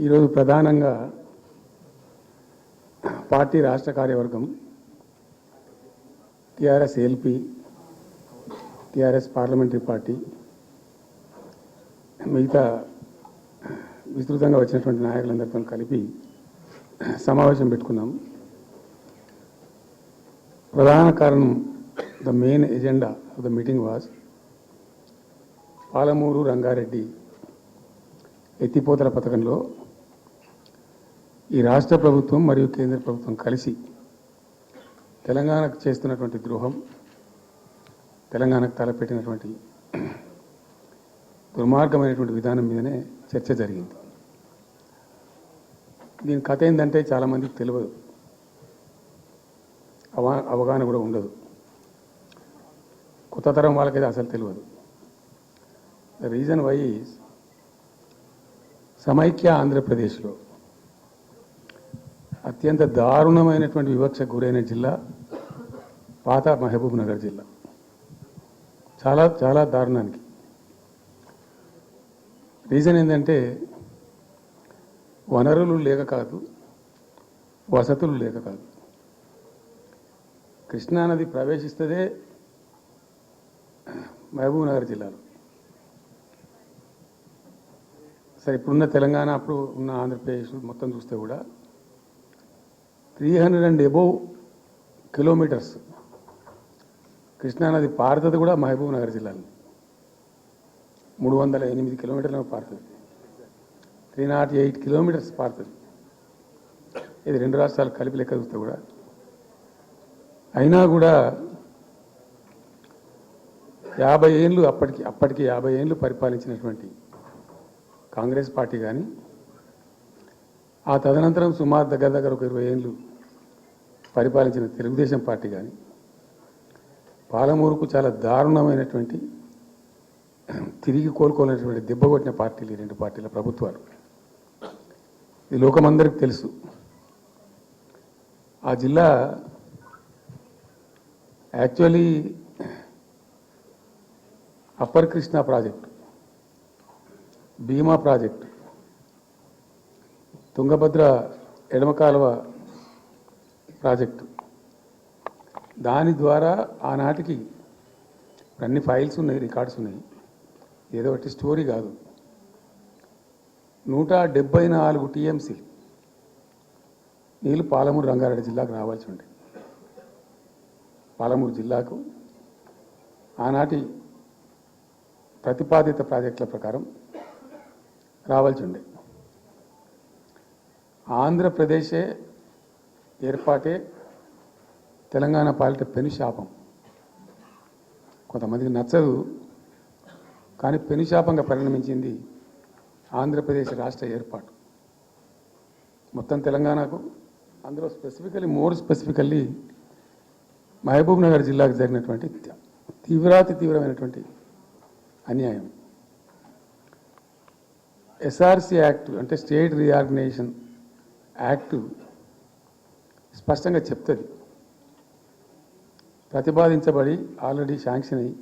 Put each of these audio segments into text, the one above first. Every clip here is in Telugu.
ఈరోజు ప్రధానంగా పార్టీ రాష్ట్ర కార్యవర్గం TRS LP TRS parliamentary party మిగతా విస్తృతంగా వచ్చినటువంటి నాయకులందరితో కలిపి సమావేశం పెట్టుకున్నాం. ప్రధాన కారణం the main agenda of the meeting was Palamuru Rangareddy ఎత్తిపోతల పథకంలో ఈ రాష్ట్ర ప్రభుత్వం మరియు కేంద్ర ప్రభుత్వం కలిసి తెలంగాణకు చేస్తున్నటువంటి ద్రోహం, తెలంగాణకు తలపెట్టినటువంటి దుర్మార్గమైనటువంటి విధానం మీదనే చర్చ జరిగింది. దీని కథ ఏంటంటే చాలామందికి తెలియదు, అవగాహన కూడా ఉండదు. కొత్త తరం వాళ్ళకైతే అసలు తెలియదు. ద రీజన్ వై ఈజ్ సమైక్య ఆంధ్రప్రదేశ్లో అత్యంత దారుణమైనటువంటి వివక్షకు గురైన జిల్లా పాత మహబూబ్ నగర్ జిల్లా. చాలా చాలా దారుణానికి. రీజన్ ఏంటంటే వనరులు లేక కాదు, వసతులు లేక కాదు. కృష్ణానది ప్రవేశిస్తదే మహబూబ్ నగర్ జిల్లాలో. సరే, ఇప్పుడున్న తెలంగాణ, అప్పుడు ఉన్న ఆంధ్రప్రదేశ్ మొత్తం చూస్తే కూడా 300 and above కిలోమీటర్స్ కృష్ణానది పారుతుంది కూడా మహబూబ్ నగర్ జిల్లాలో. 308 కిలోమీటర్లు పారుతుంది, 308 కిలోమీటర్స్ పారుతుంది. ఇది రెండు రాష్ట్రాలు కలిపి లెక్క చూస్తే కూడా. అయినా కూడా 50 ఏళ్ళు అప్పటికి 50 ఏళ్ళు పరిపాలించినటువంటి కాంగ్రెస్ పార్టీ కానీ, ఆ తదనంతరం సుమారు దగ్గర ఒక 20 ఏళ్ళు పరిపాలించిన తెలుగుదేశం పార్టీ కానీ పాలమూరుకు చాలా దారుణమైనటువంటి తిరిగి కోలుకోలేనటువంటి దెబ్బ కొట్టిన పార్టీలు ఈ రెండు పార్టీల ప్రభుత్వాలు. ఇది లోకమందరికి తెలుసు. ఆ జిల్లా యాక్చువల్లీ అప్పర్ కృష్ణా ప్రాజెక్టు, భీమా ప్రాజెక్టు, తుంగభద్ర ఎడమ కాలువ ప్రాజెక్టు, దాని ద్వారా ఆనాటికి అన్ని ఫైల్స్ ఉన్నాయి, రికార్డ్స్ ఉన్నాయి. ఏదో ఒకటి స్టోరీ కాదు. 174 టీఎంసీ నీళ్ళు పాలమూరు రంగారెడ్డి జిల్లాకు రావాల్సి ఉండే. పాలమూరు జిల్లాకు ఆనాటి ప్రతిపాదిత ప్రాజెక్టుల ప్రకారం రావాల్సి ఉండే. ఆంధ్రప్రదేశే ఏర్పాటే తెలంగాణ పాలిట పెనుశాపం. కొంతమందికి నచ్చదు, కానీ పెనుశాపంగా పరిణమించింది ఆంధ్రప్రదేశ్ రాష్ట్ర ఏర్పాటు. మొత్తం తెలంగాణకు, అందులో మోర్ స్పెసిఫికల్లీ మహబూబ్ నగర్ జిల్లాకు జరిగినటువంటి తీవ్రమైనటువంటి అన్యాయం. ఎస్ఆర్సి యాక్ట్ అంటే స్టేట్ రీఆర్గనైజేషన్ యాక్టు స్పష్టంగా చెప్తుంది, ప్రతిపాదించబడి ఆల్రెడీ శాంక్షన్ అయ్యి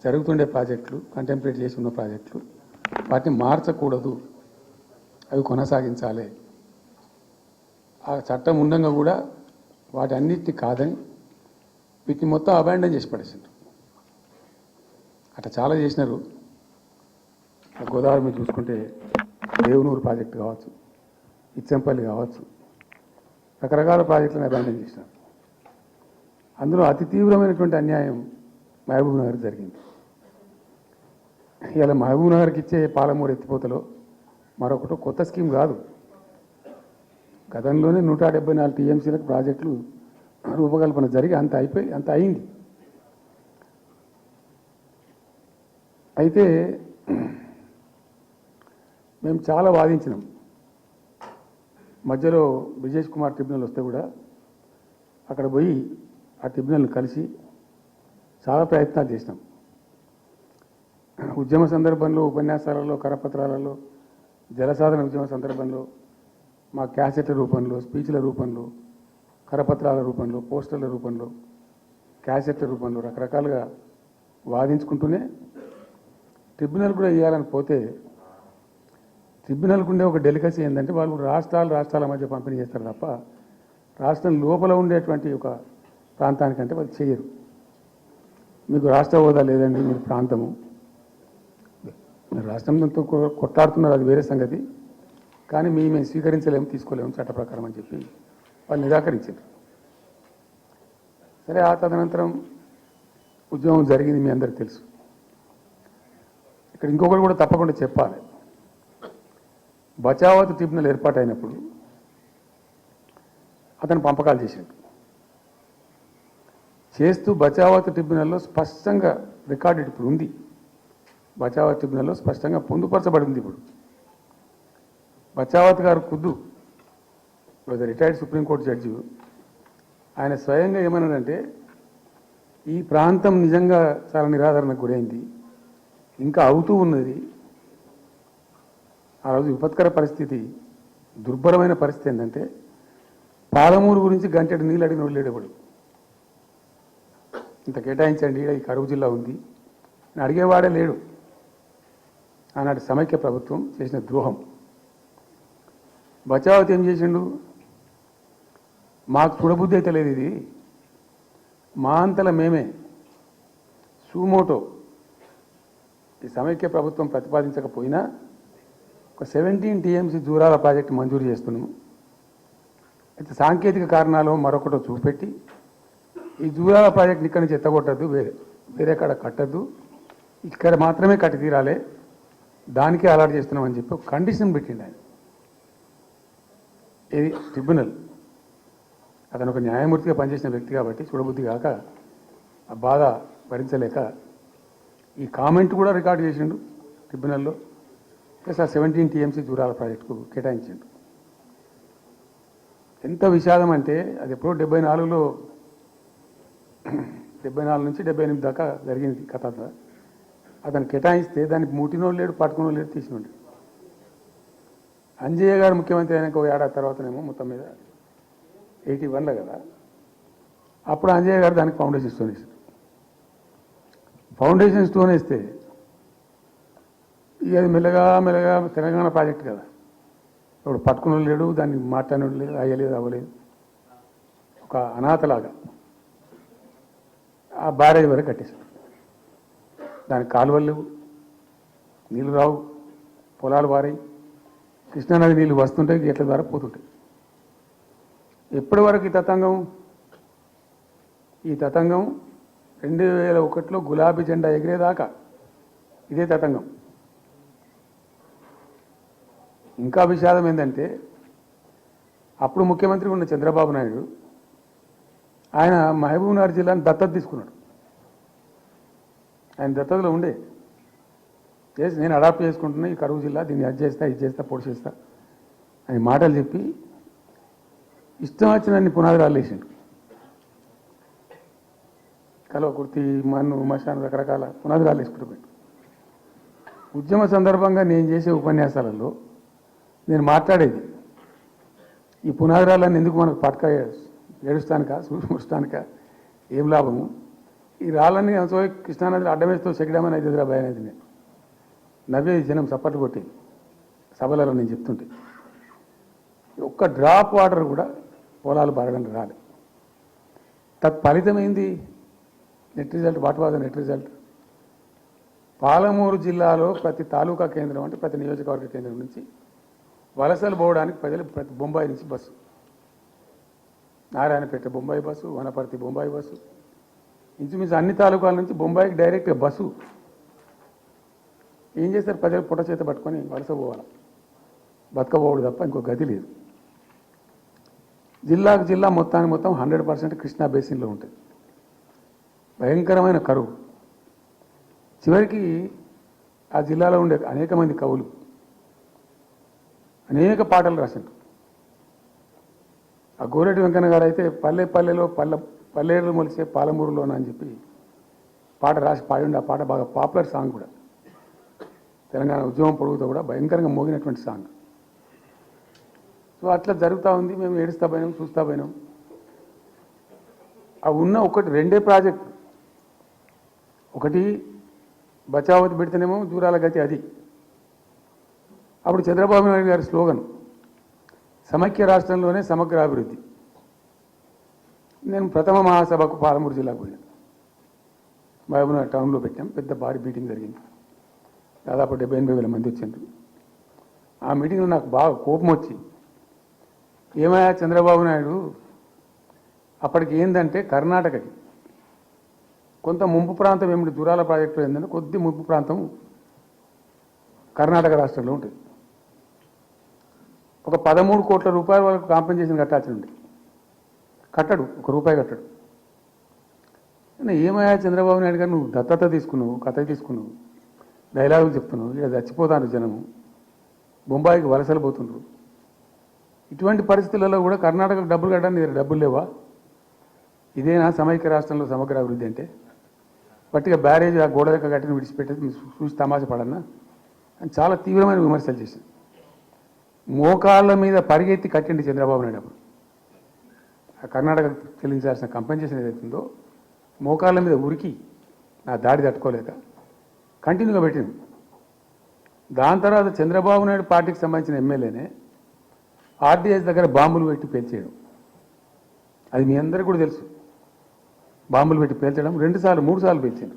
జరుగుతుండే ప్రాజెక్టులు, కంటెంప్లేట్ చేసి ఉన్న ప్రాజెక్టులు, వాటిని మార్చకూడదు, అవి కొనసాగించాలి. ఆ చట్టం ఉండగా కూడా వాటి అన్నిటిని కాదని వీటిని మొత్తం అబాండన్ చేసి పడేసిండ్రు. అట్లా చాలా చేసినారు. గోదావరి మీద చూసుకుంటే దేవునూరు ప్రాజెక్టు కావచ్చు, ఇచ్చంపల్లి కావచ్చు, రకరకాల ప్రాజెక్టులను అబాండన్ చేసినారు. అందులో అతి తీవ్రమైనటువంటి అన్యాయం మహబూబ్ నగర్ జరిగింది. ఇలా మహబూబ్ నగర్కి ఇచ్చే పాలమూరు ఎత్తిపోతలో మరొకటి కొత్త స్కీమ్ కాదు. గతంలోనే 174 టీఎంసీలకు ప్రాజెక్టులు రూపకల్పన జరిగి అంత అయింది. అయితే మేము చాలా వాదించినాం. మధ్యలో బ్రిజేష్ కుమార్ ట్రిబ్యునల్ వస్తే కూడా అక్కడ పోయి ఆ ట్రిబ్యునల్ని కలిసి చాలా ప్రయత్నాలు చేసినాం. ఉద్యమ సందర్భంలో, ఉపన్యాసాలలో, కరపత్రాలలో, జలసాధన ఉద్యమ సందర్భంలో, మా క్యాసెట్ల రూపంలో, స్పీచ్ల రూపంలో, కరపత్రాల రూపంలో, పోస్టర్ల రూపంలో, క్యాసెట్ల రూపంలో రకరకాలుగా వాదించుకుంటూనే ట్రిబ్యునల్ కూడా ఇవ్వాలని పోతే ట్రిబ్యునల్కు ఉండే ఒక డెలికసీ ఏంటంటే వాళ్ళు రాష్ట్రాల మధ్య పంపిణీ చేస్తారు తప్ప రాష్ట్రం లోపల ఉండేటువంటి ఒక ప్రాంతానికంటే వాళ్ళు చేయరు. మీకు రాష్ట్ర హోదా లేదండి, మీరు ప్రాంతము, మీరు రాష్ట్రంతో కొట్లాడుతున్నారు, అది వేరే సంగతి, కానీ మేము స్వీకరించలేము, తీసుకోలేము చట్ట ప్రకారం అని చెప్పి వాళ్ళు నిరాకరించారు. సరే, ఆ తదనంతరం ఉద్యమం జరిగింది, మీ అందరికీ తెలుసు. ఇక్కడ ఇంకొకటి కూడా తప్పకుండా చెప్పాలి. బచావత్ ట్రిబ్యునల్ ఏర్పాటైనప్పుడు అతను పంపకాలు చేస్తూ బచావత్ ట్రిబ్యునల్లో స్పష్టంగా రికార్డెడ్ ఇప్పుడు ఉంది. బచావత్ ట్రిబ్యునల్లో స్పష్టంగా పొందుపరచబడింది. ఇప్పుడు బచావత్ గారు ఖుద్దు రిటైర్డ్ సుప్రీంకోర్టు జడ్జి, ఆయన స్వయంగా ఏమన్నాడంటే, ఈ ప్రాంతం నిజంగా చాలా నిరాదరణకు గురైంది, ఇంకా అవుతూ ఉన్నది. ఆ రోజు విపత్కర పరిస్థితి, దుర్భరమైన పరిస్థితి ఏంటంటే, పాలమూరు గురించి గంటెడు నీళ్ళు అడిగిన వాళ్ళు లేడేవాడు. ఇంత కేటాయించండి, ఈ కరువు జిల్లా ఉంది అని అడిగేవాడే లేడు. ఆనాటి సమైక్య ప్రభుత్వం చేసిన ద్రోహం. బచావత్ ఏం చేసిండు, మాకు చూడబుద్ధి అయితే లేదు, ఇది మా అంతల మేమే సూమోటో ఈ సమైక్య ప్రభుత్వం ప్రతిపాదించకపోయినా ఒక 17 TMC జూరాల ప్రాజెక్టు మంజూరు చేస్తున్నాము. అయితే సాంకేతిక కారణాలు మరొకటో చూపెట్టి ఈ జూరాల ప్రాజెక్టుని ఇక్కడి నుంచి ఎత్తగొట్టద్దు, వేరే కాడ కట్టద్దు, ఇక్కడ మాత్రమే కట్టి తీరాలి, దానికే అలాట్ చేస్తున్నామని చెప్పి ఒక కండిషన్ పెట్టిండు ఆయన. ఇది ట్రిబ్యునల్. అతను ఒక న్యాయమూర్తిగా పనిచేసిన వ్యక్తి కాబట్టి చూడబుద్ధి కాక ఆ బాధ భరించలేక ఈ కామెంట్ కూడా రికార్డు చేసిండు ట్రిబ్యునల్లో. ప్లస్ ఆ 17 TMC జూరాల ప్రాజెక్టుకు కేటాయించిండు. ఎంత విషాదం అంటే, అది ఎప్పుడో 74లో 74 నుంచి 78 దాకా జరిగింది కథ. అతను కేటాయిస్తే దానికి ముట్టినోడు లేడు, పట్టుకునోడు లేడు, తీసినోడు. అంజయ్య గారు ముఖ్యమంత్రి అయినాక ఒక ఏడాది తర్వాతనేమో మొత్తం మీద 81లో కదా, అప్పుడు అంజయ్య గారు దానికి ఫౌండేషన్ స్టోన్ వేసారు. ఫౌండేషన్ స్టోన్ వేస్తే ఇక అది మెల్లగా తెలంగాణ ప్రాజెక్ట్ కదా, ఇప్పుడు పట్టుకుని లేడు, దాన్ని మాట్లాడినోడు లేదు, అయ్యలేదు, అవ్వలేదు, ఒక అనాథలాగా ఆ బ్యారేజ్ వరకు కట్టేశారు. దానికి కాలువలు లేవు, నీళ్ళు రావు, పొలాలు వారాయి, కృష్ణానది నీళ్ళు వస్తుంటాయి, గేట్ల ద్వారా పోతుంటాయి. ఎప్పటి వరకు ఈ తతంగం 2001లో గులాబీ జెండా ఎగిరేదాకా ఇదే తతంగం. ఇంకా విషాదం ఏంటంటే, అప్పుడు ముఖ్యమంత్రి ఉన్న చంద్రబాబు నాయుడు ఆయన మహబూబ్నగర్ జిల్లాను దత్తత తీసుకున్నాడు. ఆయన దత్తతలో ఉండే చేసి నేను అడాప్ట్ చేసుకుంటున్నా ఈ కరువు జిల్లా, దీన్ని అది చేస్తా, ఇది చేస్తా, పొడి చేస్తా అని మాటలు చెప్పి ఇష్టం వచ్చినన్ని పునాదులు వేసిండు. కలవకుర్తి, మన్ను, మశాను, రకరకాల పునాదులు వేసుకుంటూ ఉద్యమ సందర్భంగా నేను చేసే ఉపన్యాసాలలో నేను మాట్లాడేది, ఈ పునాదురాలన్నీ ఎందుకు మనకు పట్క ఏడుస్తానిక, సృష్టానిక, ఏం లాభము, ఈ రాళ్ళన్నీ కృష్ణానదిలో అడ్డమేస్తూ చెక్కడమని అయితే భయం అనేది. నేను నవ్వేది, జనం చప్పట్లు కొట్టి సభలలో నేను చెప్తుంటే, ఒక్క డ్రాప్ వాటర్ కూడా పొలాలు బారడానికి రాలేదు. తత్ఫలితమైంది net result. What was the net result? Palamuru జిల్లాలో ప్రతి తాలూకా కేంద్రం, అంటే ప్రతి నియోజకవర్గ కేంద్రం నుంచి వలసలు పోవడానికి ప్రజలు ప్రతి బొంబాయి నుంచి bus, Narayanpet Bombay bus, Wanaparthy Bombay bus, ఇంచుమించు అన్ని తాలూకాల నుంచి బొంబాయికి డైరెక్ట్ బస్సు. ఏం చేస్తారు, ప్రజలు పుట్ట చేత పట్టుకొని వలస పోవాలి, బతకపోవడం తప్ప ఇంకో గతి లేదు. జిల్లాకు జిల్లా మొత్తానికి మొత్తం 100% కృష్ణా బేసిన్లో ఉంటుంది. భయంకరమైన కరువు. చివరికి ఆ జిల్లాలో ఉండే అనేక మంది కవులు అనేక పాటలు రాశారు. ఆ గోరెటి వెంకన్న గారు అయితే పల్లెలో పల్లెలు మొలిసే పాలమూరులోన అని చెప్పి పాట రాసి పాడిండి. ఆ పాట బాగా పాపులర్ సాంగ్ కూడా, తెలంగాణ ఉద్యమం పొడుగుతో కూడా భయంకరంగా మోగినటువంటి సాంగ్. సో అట్లా జరుగుతూ ఉంది. మేము ఏడుస్తా పోయినాం, చూస్తా పోయినాం. ఆ ఉన్న రెండే ప్రాజెక్ట్, ఒకటి బచావత్ పెడితేనేమో జూరాల గతి అది, అప్పుడు చంద్రబాబు నాయుడు గారి స్లోగన్ సమైక్య రాష్ట్రంలోనే సమగ్ర అభివృద్ధి. నేను ప్రథమ మహాసభకు పాలమూరు జిల్లాకు పోయాను. మహబూబ్నగర్ టౌన్లో పెట్టాం. పెద్ద భారీ మీటింగ్ జరిగింది. దాదాపు 70-80 మంది వచ్చారు. ఆ మీటింగ్లో నాకు బాగా కోపం వచ్చి, ఏమయ్యా చంద్రబాబు నాయుడు, అప్పటికి ఏంటంటే కర్ణాటకకి కొంత ముంపు ప్రాంతం ఏమిటి దూరాల ప్రాజెక్టులో ఏంటంటే కొద్ది ముంపు ప్రాంతం కర్ణాటక రాష్ట్రంలో ఉంటుంది. ఒక 13 కోట్ల రూపాయల వరకు కాంపెన్సేషన్ కట్టాల్సి ఉంది. కట్టడు, ₹1 కట్టడు. ఏమయ్యా చంద్రబాబు నాయుడు గారు, నువ్వు దత్తత తీసుకున్నావు, కథ తీసుకున్నావు, డైలాగులు చెప్తున్నావు, ఇక చచ్చిపోతాను జనము, బొంబాయికి వలసలు పోతుండ్రు. ఇటువంటి పరిస్థితులలో కూడా కర్ణాటకకు డబ్బులు కట్టడానికి నీ డబ్బులు లేవా? ఇదేనా సమైక్య రాష్ట్రంలో సమగ్ర అభివృద్ధి అంటే? పట్టిగా బ్యారేజ్ ఆ గోడ దగ్గర కట్టిన విడిచిపెట్టేది మీరు చూసి తమాషా పడన్నా అని చాలా తీవ్రమైన విమర్శలు చేశాను. మోకాళ్ళ మీద పరిగెత్తి కట్టిండి చంద్రబాబు నాయుడు. అప్పుడు ఆ కర్ణాటక చెల్లించాల్సిన కంపెన్సేషన్ ఏదైతుందో మోకాళ్ళ మీద ఉరికి నా దాడి తట్టుకోలేక కంటిన్యూగా పెట్టింది. దాని తర్వాత చంద్రబాబు నాయుడు పార్టీకి సంబంధించిన ఎమ్మెల్యేనే ఆర్డీఎస్ దగ్గర బాంబులు పెట్టి పేల్చేయడం, అది మీ అందరికీ కూడా తెలుసు. బాంబులు పెట్టి పేల్చడం 2 సార్లు 3 సార్లు పేల్చాను.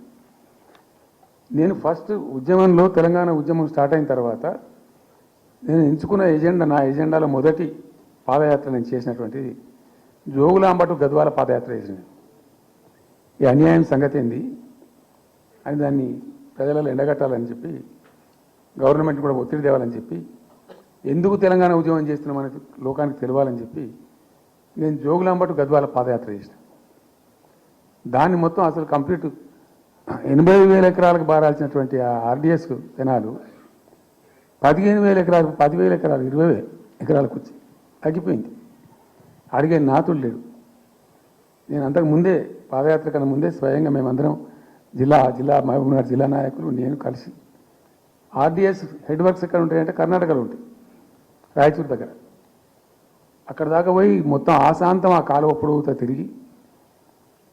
నేను ఫస్ట్ ఉద్యమంలో తెలంగాణ ఉద్యమం స్టార్ట్ అయిన తర్వాత నేను ఎంచుకున్న ఎజెండా, నా ఎజెండాలో మొదటి పాదయాత్ర నేను చేసినటువంటిది జోగులాంబ టు గద్వాల పాదయాత్ర చేసిన. ఈ అన్యాయం సంగతి ఏంది అని దాన్ని ప్రజలలో ఎండగట్టాలని చెప్పి, గవర్నమెంట్ కూడా ఒత్తిడి తేవాలని చెప్పి, ఎందుకు తెలంగాణ ఉద్యమం చేస్తున్నామని లోకానికి తెలవాలని చెప్పి నేను జోగులాంబ టు గద్వాల పాదయాత్ర చేసిన. దాన్ని మొత్తం అసలు కంప్లీట్ 80,000 ఎకరాలకు బారాల్సినటువంటి ఆ ఆర్డీఎస్ కెనాలు 15,000 ఎకరాలు, 10,000 ఎకరాలు, 20,000 ఎకరాలకు వచ్చి తగ్గిపోయింది. అడిగే నాతుడు లేడు. నేను అంతకు ముందే పాదయాత్ర కన్నా ముందే స్వయంగా మేమందరం జిల్లా మహబూబ్నగర్ జిల్లా నాయకులు నేను కలిసి ఆర్డీఎస్ హెడ్ వర్క్స్ ఎక్కడ ఉంటాయంటే కర్ణాటకలో ఉంటాయి, రాయచూరు దగ్గర. అక్కడ దాకా పోయి మొత్తం ఆశాంతం ఆ కాలువ పొడవుతో తిరిగి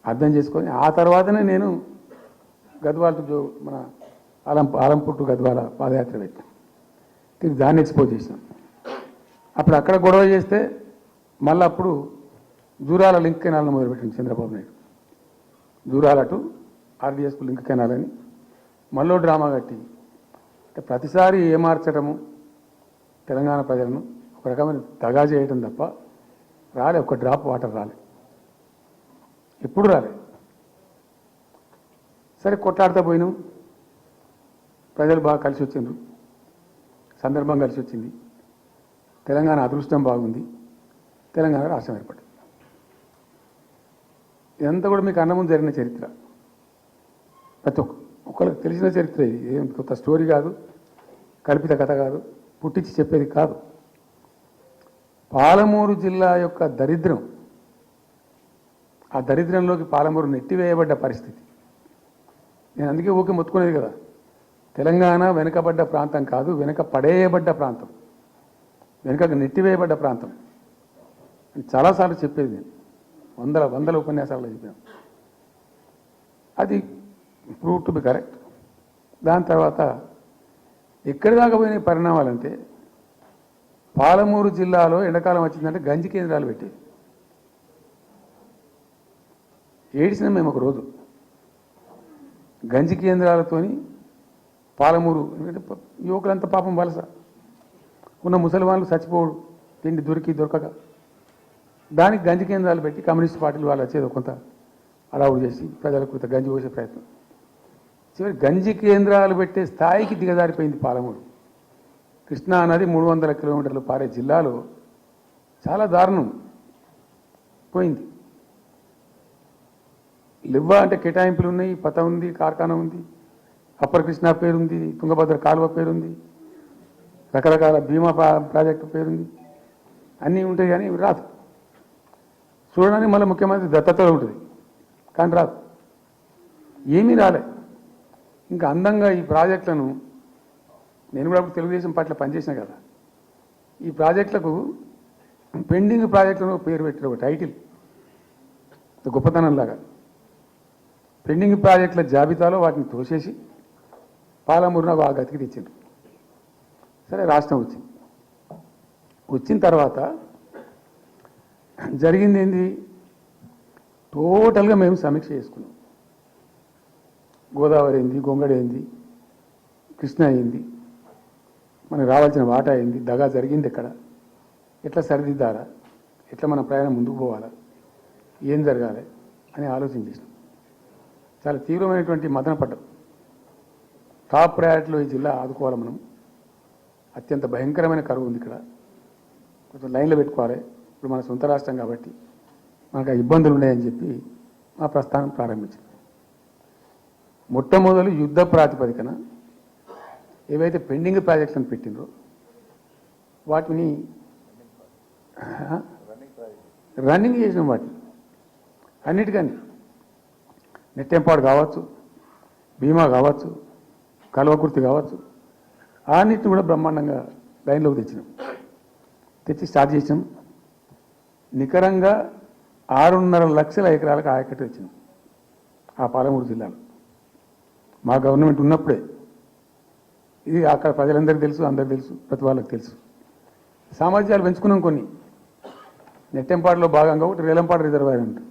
అర్థం చేసుకొని ఆ తర్వాతనే నేను గద్వాల మన ఆలంపూర్ టు గద్వాల పాదయాత్ర పెట్టాను. దాన్ని ఎక్స్పోజ్ చేసినాం. అప్పుడు అక్కడ గొడవ చేస్తే మళ్ళీ అప్పుడు జూరాల లింక్ కెనాల్ను మొదలుపెట్టింది చంద్రబాబు నాయుడు. జూరాల టు ఆర్డీఎస్కు లింక్ కెనాల్ అని మళ్ళీ డ్రామా కట్టి ప్రతిసారి ఏమార్చడము తెలంగాణ ప్రజలను ఒక రకమైన దగా చేయటం తప్ప రాలే, ఒక డ్రాప్ వాటర్ రాలే, ఎప్పుడు రాలే. సరే కొట్లాడుతూ పోయినాం. ప్రజలు బాగా కలిసి వచ్చిండ్రు, సందర్భం కలిసి వచ్చింది, తెలంగాణ అదృష్టం బాగుంది, తెలంగాణ రాష్ట్రం ఏర్పడింది. ఇదంతా కూడా మీకు అన్నముందు జరిగిన చరిత్ర, ప్రతి ఒక్కరికి తెలిసిన చరిత్ర. ఇది ఏం కొత్త స్టోరీ కాదు, కల్పిత కథ కాదు, పుట్టించి చెప్పేది కాదు. పాలమూరు జిల్లా యొక్క దరిద్రం, ఆ దరిద్రంలోకి పాలమూరు నెట్టివేయబడ్డ పరిస్థితి. నేను అందుకే ఊకే మొత్తుకునేది కదా, తెలంగాణ వెనుకబడ్డ ప్రాంతం కాదు, వెనుక పడేయబడ్డ ప్రాంతం, వెనుకకు నెట్టివేయబడ్డ ప్రాంతం అని చాలాసార్లు చెప్పేది. నేను వందల ఉపన్యాసాల్లో చెప్పాను. అది ప్రూవ్ టు బి కరెక్ట్. దాని తర్వాత ఎక్కడి దాకా పోయిన పరిణామాలంటే పాలమూరు జిల్లాలో ఎండాకాలం వచ్చిందంటే గంజి కేంద్రాలు పెట్టి ఏడిసినాం మేము ఒక రోజు. గంజి కేంద్రాలతోని పాలమూరు, ఎందుకంటే యువకులంతా పాపం వలస ఉన్న ముసలివాళ్ళు చచ్చిపోడు, తిండి దొరకక దానికి గంజి కేంద్రాలు పెట్టి కమ్యూనిస్ట్ పార్టీలు వాళ్ళు వచ్చేది కొంత అడావుడు చేసి ప్రజలకు కొంత గంజి పోసే ప్రయత్నం. చివరి గంజి కేంద్రాలు పెట్టే స్థాయికి దిగజారిపోయింది పాలమూరు. కృష్ణా నది 300 కిలోమీటర్లు పారే జిల్లాలో చాలా దారుణం పోయింది. లివ్వ అంటే కేటాయింపులు ఉన్నాయి, పత ఉంది, కార్ఖానా ఉంది, అప్పర్ కృష్ణా పేరుంది, తుంగభద్ర కాలువ పేరుంది, రకరకాల భీమా ప్రాజెక్టు పేరుంది, అన్నీ ఉంటాయి కానీ రాదు. చూడడానికి మళ్ళీ ముఖ్యమంత్రి దత్తతలో ఉంటుంది కానీ రాదు, ఏమీ రాలే. ఇంకా అందంగా ఈ ప్రాజెక్టులను, నేను కూడా అప్పుడు తెలుగుదేశం పార్టీలో పనిచేసిన కదా, ఈ ప్రాజెక్టులకు పెండింగ్ ప్రాజెక్టులను పేరు పెట్టారు, ఒక టైటిల్ గొప్పతనంలాగా. పెండింగ్ ప్రాజెక్టుల జాబితాలో వాటిని తోసేసి పాలమూరున ఆ గతికి తెచ్చిండ్రు. సరే రాష్ట్రం వచ్చిన తర్వాత జరిగింది ఏంది, టోటల్గా మేము సమీక్ష చేసుకున్నాం. గోదావరి ఏంది, గొంగడి ఏంది, కృష్ణ అయింది, మనకు రావాల్సిన వాటా అయింది, దగా జరిగింది ఎక్కడ, ఎట్లా సరిదిద్దాలా, ఎట్లా మన ప్రయాణం ముందుకు పోవాలా, ఏం జరగాలి అని ఆలోచన చేసినాం. చాలా తీవ్రమైనటువంటి మదన పడ్డాం. టాప్ ప్రయారిటీలో ఈ జిల్లా ఆదుకోవాలి మనం. అత్యంత భయంకరమైన కరువు ఉంది ఇక్కడ, కొంచెం లైన్లో పెట్టుకోవాలి. ఇప్పుడు మన సొంత రాష్ట్రం కాబట్టి మనకు ఆ ఇబ్బందులు ఉన్నాయని చెప్పి మా ప్రస్థానం ప్రారంభించింది. మొట్టమొదలు యుద్ధ ప్రాతిపదికన ఏవైతే పెండింగ్ ప్రాజెక్టులను పెట్టినరో వాటిని రన్నింగ్ చేసిన వాటిని అన్నిటికీ నెట్టెంపాడు కావచ్చు, భీమా కావచ్చు, కల్వకుర్తి కావచ్చు, అన్నిటిని కూడా బ్రహ్మాండంగా లైన్లోకి తెచ్చి స్టార్ట్ చేసినాం. నికరంగా 6.5 లక్షల ఎకరాలకు ఆయకట్టు తెచ్చినాం ఆ పాలమూరు జిల్లాలో. మా గవర్నమెంట్ ఉన్నప్పుడే. ఇది అక్కడ ప్రజలందరికీ తెలుసు, అందరికీ తెలుసు, ప్రతి వాళ్ళకి తెలుసు. సామర్థ్యాలు పెంచుకున్నాం కొన్ని. నెట్టెంపాడులో భాగంగా ఒకటి రేలంపాడు రిజర్వాయర్ ఉంటుంది.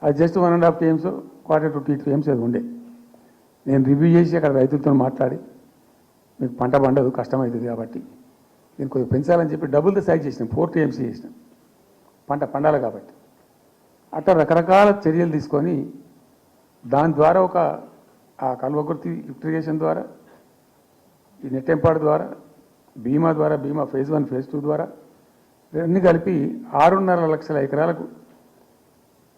అది జస్ట్ 1.5 TMs, 1/4 to 2 TMs అది ఉండే. నేను రివ్యూ చేసి అక్కడ రైతులతో మాట్లాడి, మీకు పంట పండదు, కష్టమవుతుంది కాబట్టి నేను కొద్దిగా పెంచాలని చెప్పి డబుల్ ద సైజ్ చేసినాం, 4 TMs చేసినాం, పంట పండాలి కాబట్టి. అట్లా రకరకాల చర్యలు తీసుకొని దాని ద్వారా ఆ కల్వకుర్తి ఇరిగేషన్ ద్వారా, ఈ నెట్టెంపాడు ద్వారా, భీమా ద్వారా, భీమా phase 1 phase 2 ద్వారా ఇవన్నీ కలిపి 6.5 లక్షల ఎకరాలకు.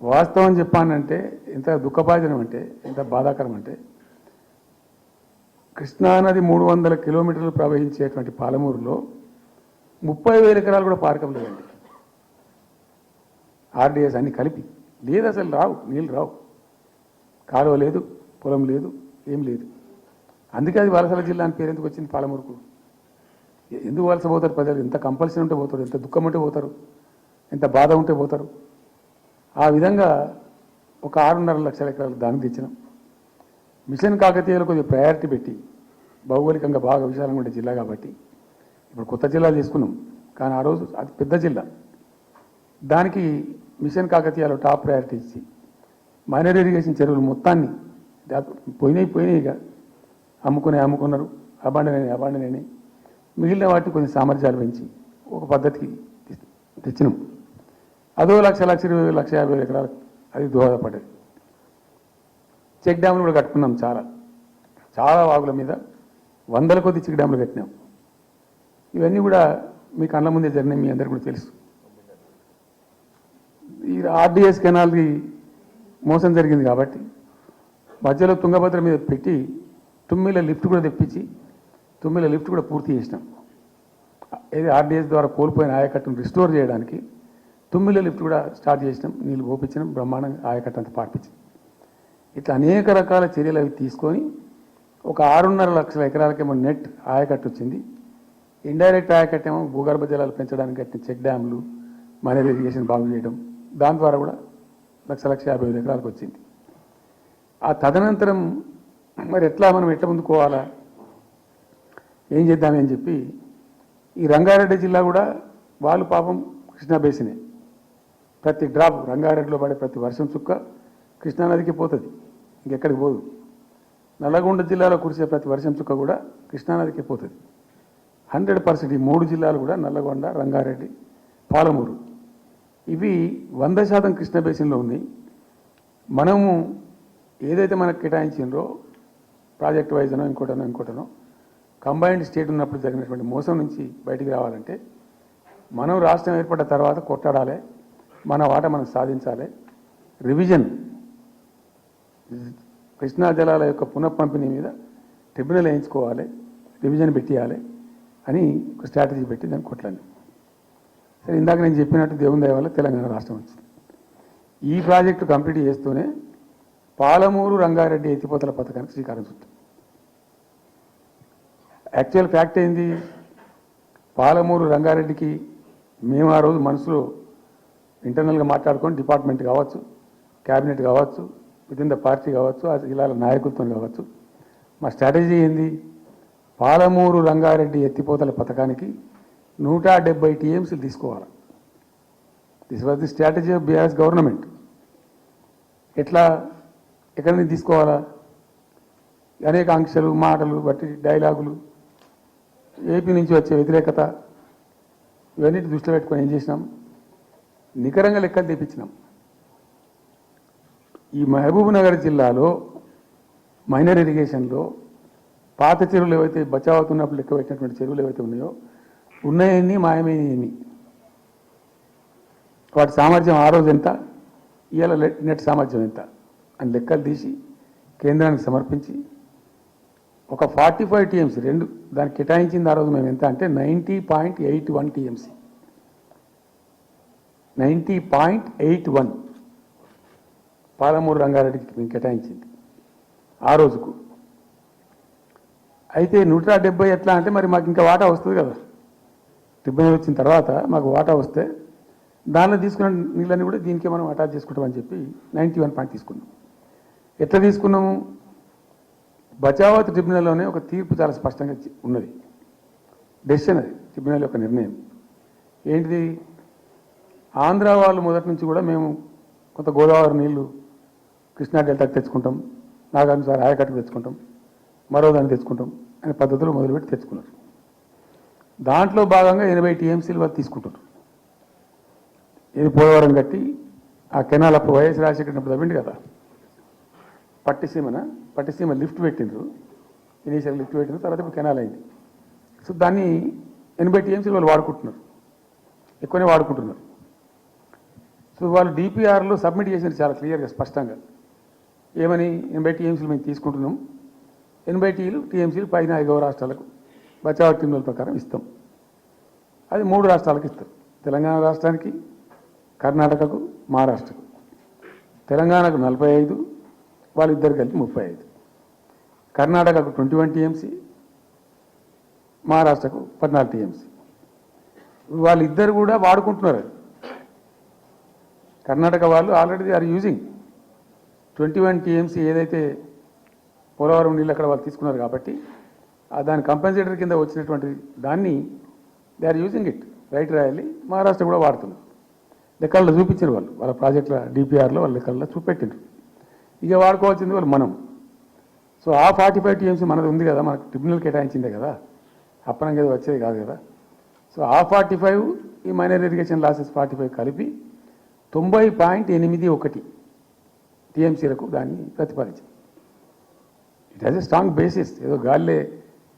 వాస్తవం చెప్పానంటే ఎంత దుఃఖభాజనం అంటే, ఎంత బాధాకరం అంటే, కృష్ణానది 300 కిలోమీటర్లు ప్రవహించేటువంటి పాలమూరులో 30,000 ఎకరాలు కూడా పారకం లేదండి. RDS అన్ని కలిపి లేదు, అసలు రావు, నీళ్ళు రావు, కాలువ లేదు, పొలం లేదు, ఏం లేదు. అందుకే అది వలసల జిల్లా అని పేరు ఎందుకు వచ్చింది పాలమూరుకు? ఎందుకు వలస పోతారు ప్రజలు? ఎంత కంపల్సరీ ఉంటే పోతారు, ఎంత దుఃఖం ఉంటే పోతారు, ఎంత బాధ ఉంటే పోతారు. ఆ విధంగా ఒక 6.5 లక్షల ఎకరాలకు దానికి తెచ్చినాం. మిషన్ కాకతీయలో కొద్దిగా ప్రయారిటీ పెట్టి, భౌగోళికంగా బాగా విశాలంగా ఉండే జిల్లా కాబట్టి ఇప్పుడు కొత్త జిల్లాలు తీసుకున్నాం, కానీ ఆ రోజు అది పెద్ద జిల్లా. దానికి మిషన్ కాకతీయలో టాప్ ప్రయారిటీ ఇచ్చి మైనర్ ఇరిగేషన్ చెరువులు మొత్తాన్ని పోయినాయి ఇక అమ్ముకున్నారు, అబాండనైనాయి. మిగిలిన వాటిని కొన్ని సామర్థ్యాలు పెంచి ఒక పద్ధతికి తెచ్చినాం. అదో 1,20,000 ఎకరాలకు అది దోహదపడ్డది. చెక్ డ్యాములు కూడా కట్టుకున్నాం. చాలా వాగుల మీద 100 కొద్ది చెక్ డ్యాములు కట్టినాం. ఇవన్నీ కూడా మీ కళ్ళ ముందే జరిగినాయి, మీ అందరికీ కూడా తెలుసు. ఈ RDS కెనాల్కి మోసం జరిగింది కాబట్టి మధ్యలో తుంగభద్ర మీద పెట్టి తుమ్మిల లిఫ్ట్ కూడా తెప్పించి తుమ్మిల లిఫ్ట్ కూడా పూర్తి చేసినాం. ఏది RDS ద్వారా కోల్పోయిన ఆయకట్టును రిస్టోర్ చేయడానికి తుమ్మిల లిఫ్ట్ కూడా స్టార్ట్ చేసినాం, నీళ్ళు పోపించినాం, బ్రహ్మాండంగా ఆయకట్టు అంతా పార్పించాం. ఇట్లా అనేక రకాల చర్యలు అవి తీసుకొని ఒక 6.5 లక్షల ఎకరాలకేమో నెట్ ఆయకట్టు వచ్చింది. ఇండైరెక్ట్ ఆయకట్టు ఏమో భూగర్భ జలాలు పెంచడానికి కట్టిన చెక్ డ్యాములు, మైనర్ ఇరిగేషన్ బాగు చేయడం, దాని ద్వారా కూడా 1,50,000 ఎకరాలకు వచ్చింది. ఆ తదనంతరం మరి మనం ఎట్లా ముందుకోవాలా, ఏం చేద్దామని చెప్పి ఈ రంగారెడ్డి జిల్లా కూడా వాళ్ళు పాపం కృష్ణా బేసినే, ప్రతి డ్రాప్ రంగారెడ్డిలో పడే ప్రతి వర్షం చుక్క కృష్ణానదికి పోతుంది, ఇంకెక్కడికి పోదు. నల్లగొండ జిల్లాలో కురిసే ప్రతి వర్షం చుక్క కూడా కృష్ణానదికి పోతుంది. 100% ఈ 3 జిల్లాలు కూడా నల్లగొండ, రంగారెడ్డి, పాలమూరు ఇవి 100% కృష్ణా బేసిన్లో ఉన్నాయి. మనము ఏదైతే మనకు కేటాయించిందో ప్రాజెక్ట్ వైజ్నో ఇంకోటనో కంబైన్డ్ స్టేట్ ఉన్నప్పుడు జరిగినటువంటి మోసం నుంచి బయటికి రావాలంటే మనం రాష్ట్రం ఏర్పడ్డ తర్వాత కొట్టాడాలి, మన వాట మనం సాధించాలి. రివిజన్ కృష్ణా జలాల యొక్క పునఃపంపిణీ మీద ట్రిబ్యునల్ వేయించుకోవాలి, రివిజన్ పెట్టియాలి అని ఒక స్ట్రాటజీ పెట్టి దాన్ని కొట్లాడి. సరే, ఇందాక నేను చెప్పినట్టు దేవుని దయ వల్ల తెలంగాణ రాష్ట్రం వచ్చింది. ఈ ప్రాజెక్టు కంప్లీట్ చేస్తూనే పాలమూరు రంగారెడ్డి ఎత్తిపోతల పథకానికి శ్రీకారం చుట్టాం. యాక్చువల్ ఫ్యాక్ట్ ఏంది, పాలమూరు రంగారెడ్డికి మేము ఆ రోజు మనసులో ఇంటర్నల్గా మాట్లాడుకొని డిపార్ట్మెంట్ కావచ్చు, క్యాబినెట్ కావచ్చు, విత్ ఇన్ ద పార్టీ కావచ్చు, ఆ జిల్లాల నాయకులతో కావచ్చు, మా స్ట్రాటజీ ఏంది, పాలమూరు రంగారెడ్డి ఎత్తిపోతల పథకానికి 170 టీఎంసీలు తీసుకోవాలి. This was the strategy of BRS government. ఎట్లా ఎక్కడి నుంచి తీసుకోవాలా? అనేక ఆంక్షలు, మాటలు బట్టి డైలాగులు, ఏపీ నుంచి వచ్చే వ్యతిరేకత, ఇవన్నిటి దృష్టిలో పెట్టుకొని ఏం చేసినాం? నికరంగా లెక్కలు తెప్పించినాం. ఈ మహబూబ్ నగర్ జిల్లాలో మైనర్ ఇరిగేషన్లో పాత చెరువులు ఏవైతే బచావ్ అవుతున్నప్పుడు లెక్క పెట్టినటువంటి చెరువులు ఏవైతే ఉన్నాయో, ఉన్నాయని మాయమైనవి, వాటి సామర్థ్యం ఆ రోజు ఎంత, ఇవాళ నెట్ సామర్థ్యం ఎంత అని లెక్కలు తీసి కేంద్రానికి సమర్పించి ఒక 45 టీఎంసీ రెండు దానికి కేటాయించింది. ఆ రోజు మేము ఎంత అంటే 90.81 టీఎంసీ, 90.81 పాలమూరు రంగారెడ్డికి మేము కేటాయించింది ఆ రోజుకు. అయితే 170 ఎట్లా అంటే మరి మాకు ఇంకా వాటా వస్తుంది కదా, ట్రిబ్యునల్ వచ్చిన తర్వాత మాకు వాటా వస్తే దానిలో తీసుకున్న నీళ్ళని కూడా దీనికే మనం అటాచ్ చేసుకుంటామని చెప్పి 91 పాయింట్ తీసుకున్నాం. ఎట్లా తీసుకున్నాము? బచావత్ ట్రిబ్యునల్లోనే ఒక తీర్పు చాలా స్పష్టంగా ఉన్నది, డెసిషన్. అది ట్రిబ్యునల్ యొక్క నిర్ణయం ఏంటిది? ఆంధ్ర వాళ్ళు మొదటి నుంచి కూడా మేము కొంత గోదావరి నీళ్లు కృష్ణా డెల్టాకి తెచ్చుకుంటాం, నాగార్జున ఆయకట్టుకు తెచ్చుకుంటాం, మరో దాన్ని తెచ్చుకుంటాం అనే పద్ధతులు మొదలుపెట్టి తెచ్చుకున్నారు. దాంట్లో భాగంగా 80 టీఎంసీలు వాళ్ళు తీసుకుంటారు. ఇది పోలవరం కట్టి ఆ కెనాల్ అప్పుడు వైఎస్ రాజశేఖర్ తవ్వింది కదా, పట్టిసీమ లిఫ్ట్ పెట్టిండ్రు, ఇనీషియల్ లిఫ్ట్ పెట్టిన తర్వాత ఇప్పుడు కెనాల్ అయింది. సో దాన్ని 80 టీఎంసీలు వాళ్ళు వాడుకుంటున్నారు, ఎక్కువనే వాడుకుంటున్నారు. సో వాళ్ళు డిపిఆర్లో సబ్మిట్ చేసినారు చాలా క్లియర్గా స్పష్టంగా. ఏమని? 80 టీఎంసీలు మేము తీసుకుంటున్నాం, 80 టీఎంసీలు పైన 5 రాష్ట్రాలకు బచావ్ ట్రిబ్యునల్ ప్రకారం ఇస్తాం. అది 3 రాష్ట్రాలకు ఇస్తారు, తెలంగాణ రాష్ట్రానికి, కర్ణాటకకు, మహారాష్ట్రకు. తెలంగాణకు 45, వాళ్ళిద్దరు కలిపి 35, కర్ణాటకకు 21 టీఎంసీ, మహారాష్ట్రకు 14 టీఎంసీ. వాళ్ళిద్దరు కూడా వాడుకుంటున్నారు. కర్ణాటక వాళ్ళు already they are using 21 TMC ఏదైతే పోలవరం నీళ్ళు అక్కడ వాళ్ళు తీసుకున్నారు కాబట్టి దాని కంపెన్సేటర్ కింద వచ్చినటువంటి దాన్ని they are using it. Right రాయాలి, మహారాష్ట్ర కూడా వాడుతున్నారు. లెక్కల్లో చూపించారు వాళ్ళు, వాళ్ళ ప్రాజెక్టుల డిపిఆర్లో వాళ్ళ లెక్కల్లో చూపెట్టిండ్రు. ఇక వాడుకోవాల్సింది వాళ్ళు మనం. సో ఆ 45 టీఎంసీ మనది ఉంది కదా, మనకు ట్రిబ్యునల్ కేటాయించిందే కదా, అప్పనంగా ఏదో వచ్చేది కాదు కదా. సో ఆ 45 ఈ మైనర్ ఇరిగేషన్ లాసెస్ 45 కలిపి 90.81 టీఎంసీలకు దాన్ని ప్రతిపాదించింది. It has a strong basis. ఏదో గాల్లే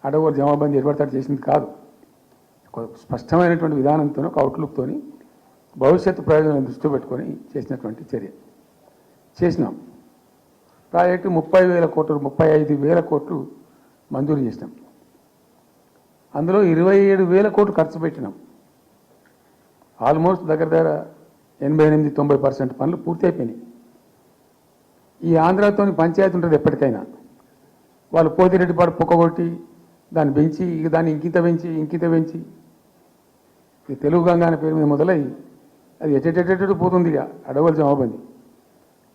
అడగోరు జమాబందీ ఏర్పడతాడు చేసింది కాదు, ఒక స్పష్టమైనటువంటి విధానంతో, ఒక అవుట్లుక్తో, భవిష్యత్తు ప్రయోజనాలను దృష్టిలో పెట్టుకొని చేసినటువంటి చర్య. చేసినాం. ప్రాజెక్టు 30,000 కోట్లు, 35,000 కోట్లు మంజూరు చేసినాం. అందులో 27,000 కోట్లు ఖర్చు పెట్టినాం. ఆల్మోస్ట్ దగ్గర 88-90% పనులు పూర్తి అయిపోయినాయి. ఈ ఆంధ్రాతోని పంచాయతీ ఉంటుంది ఎప్పటికైనా. వాళ్ళు పోతిరెడ్డిపాడు పొక్కగొట్టి దాన్ని పెంచి, ఇక దాన్ని ఇంకింత పెంచి ఈ తెలుగు గంగా అనే పేరు మీద మొదలై అది ఎటెటెటెటు పోతుంది, ఇక అడవులు జమాబంది.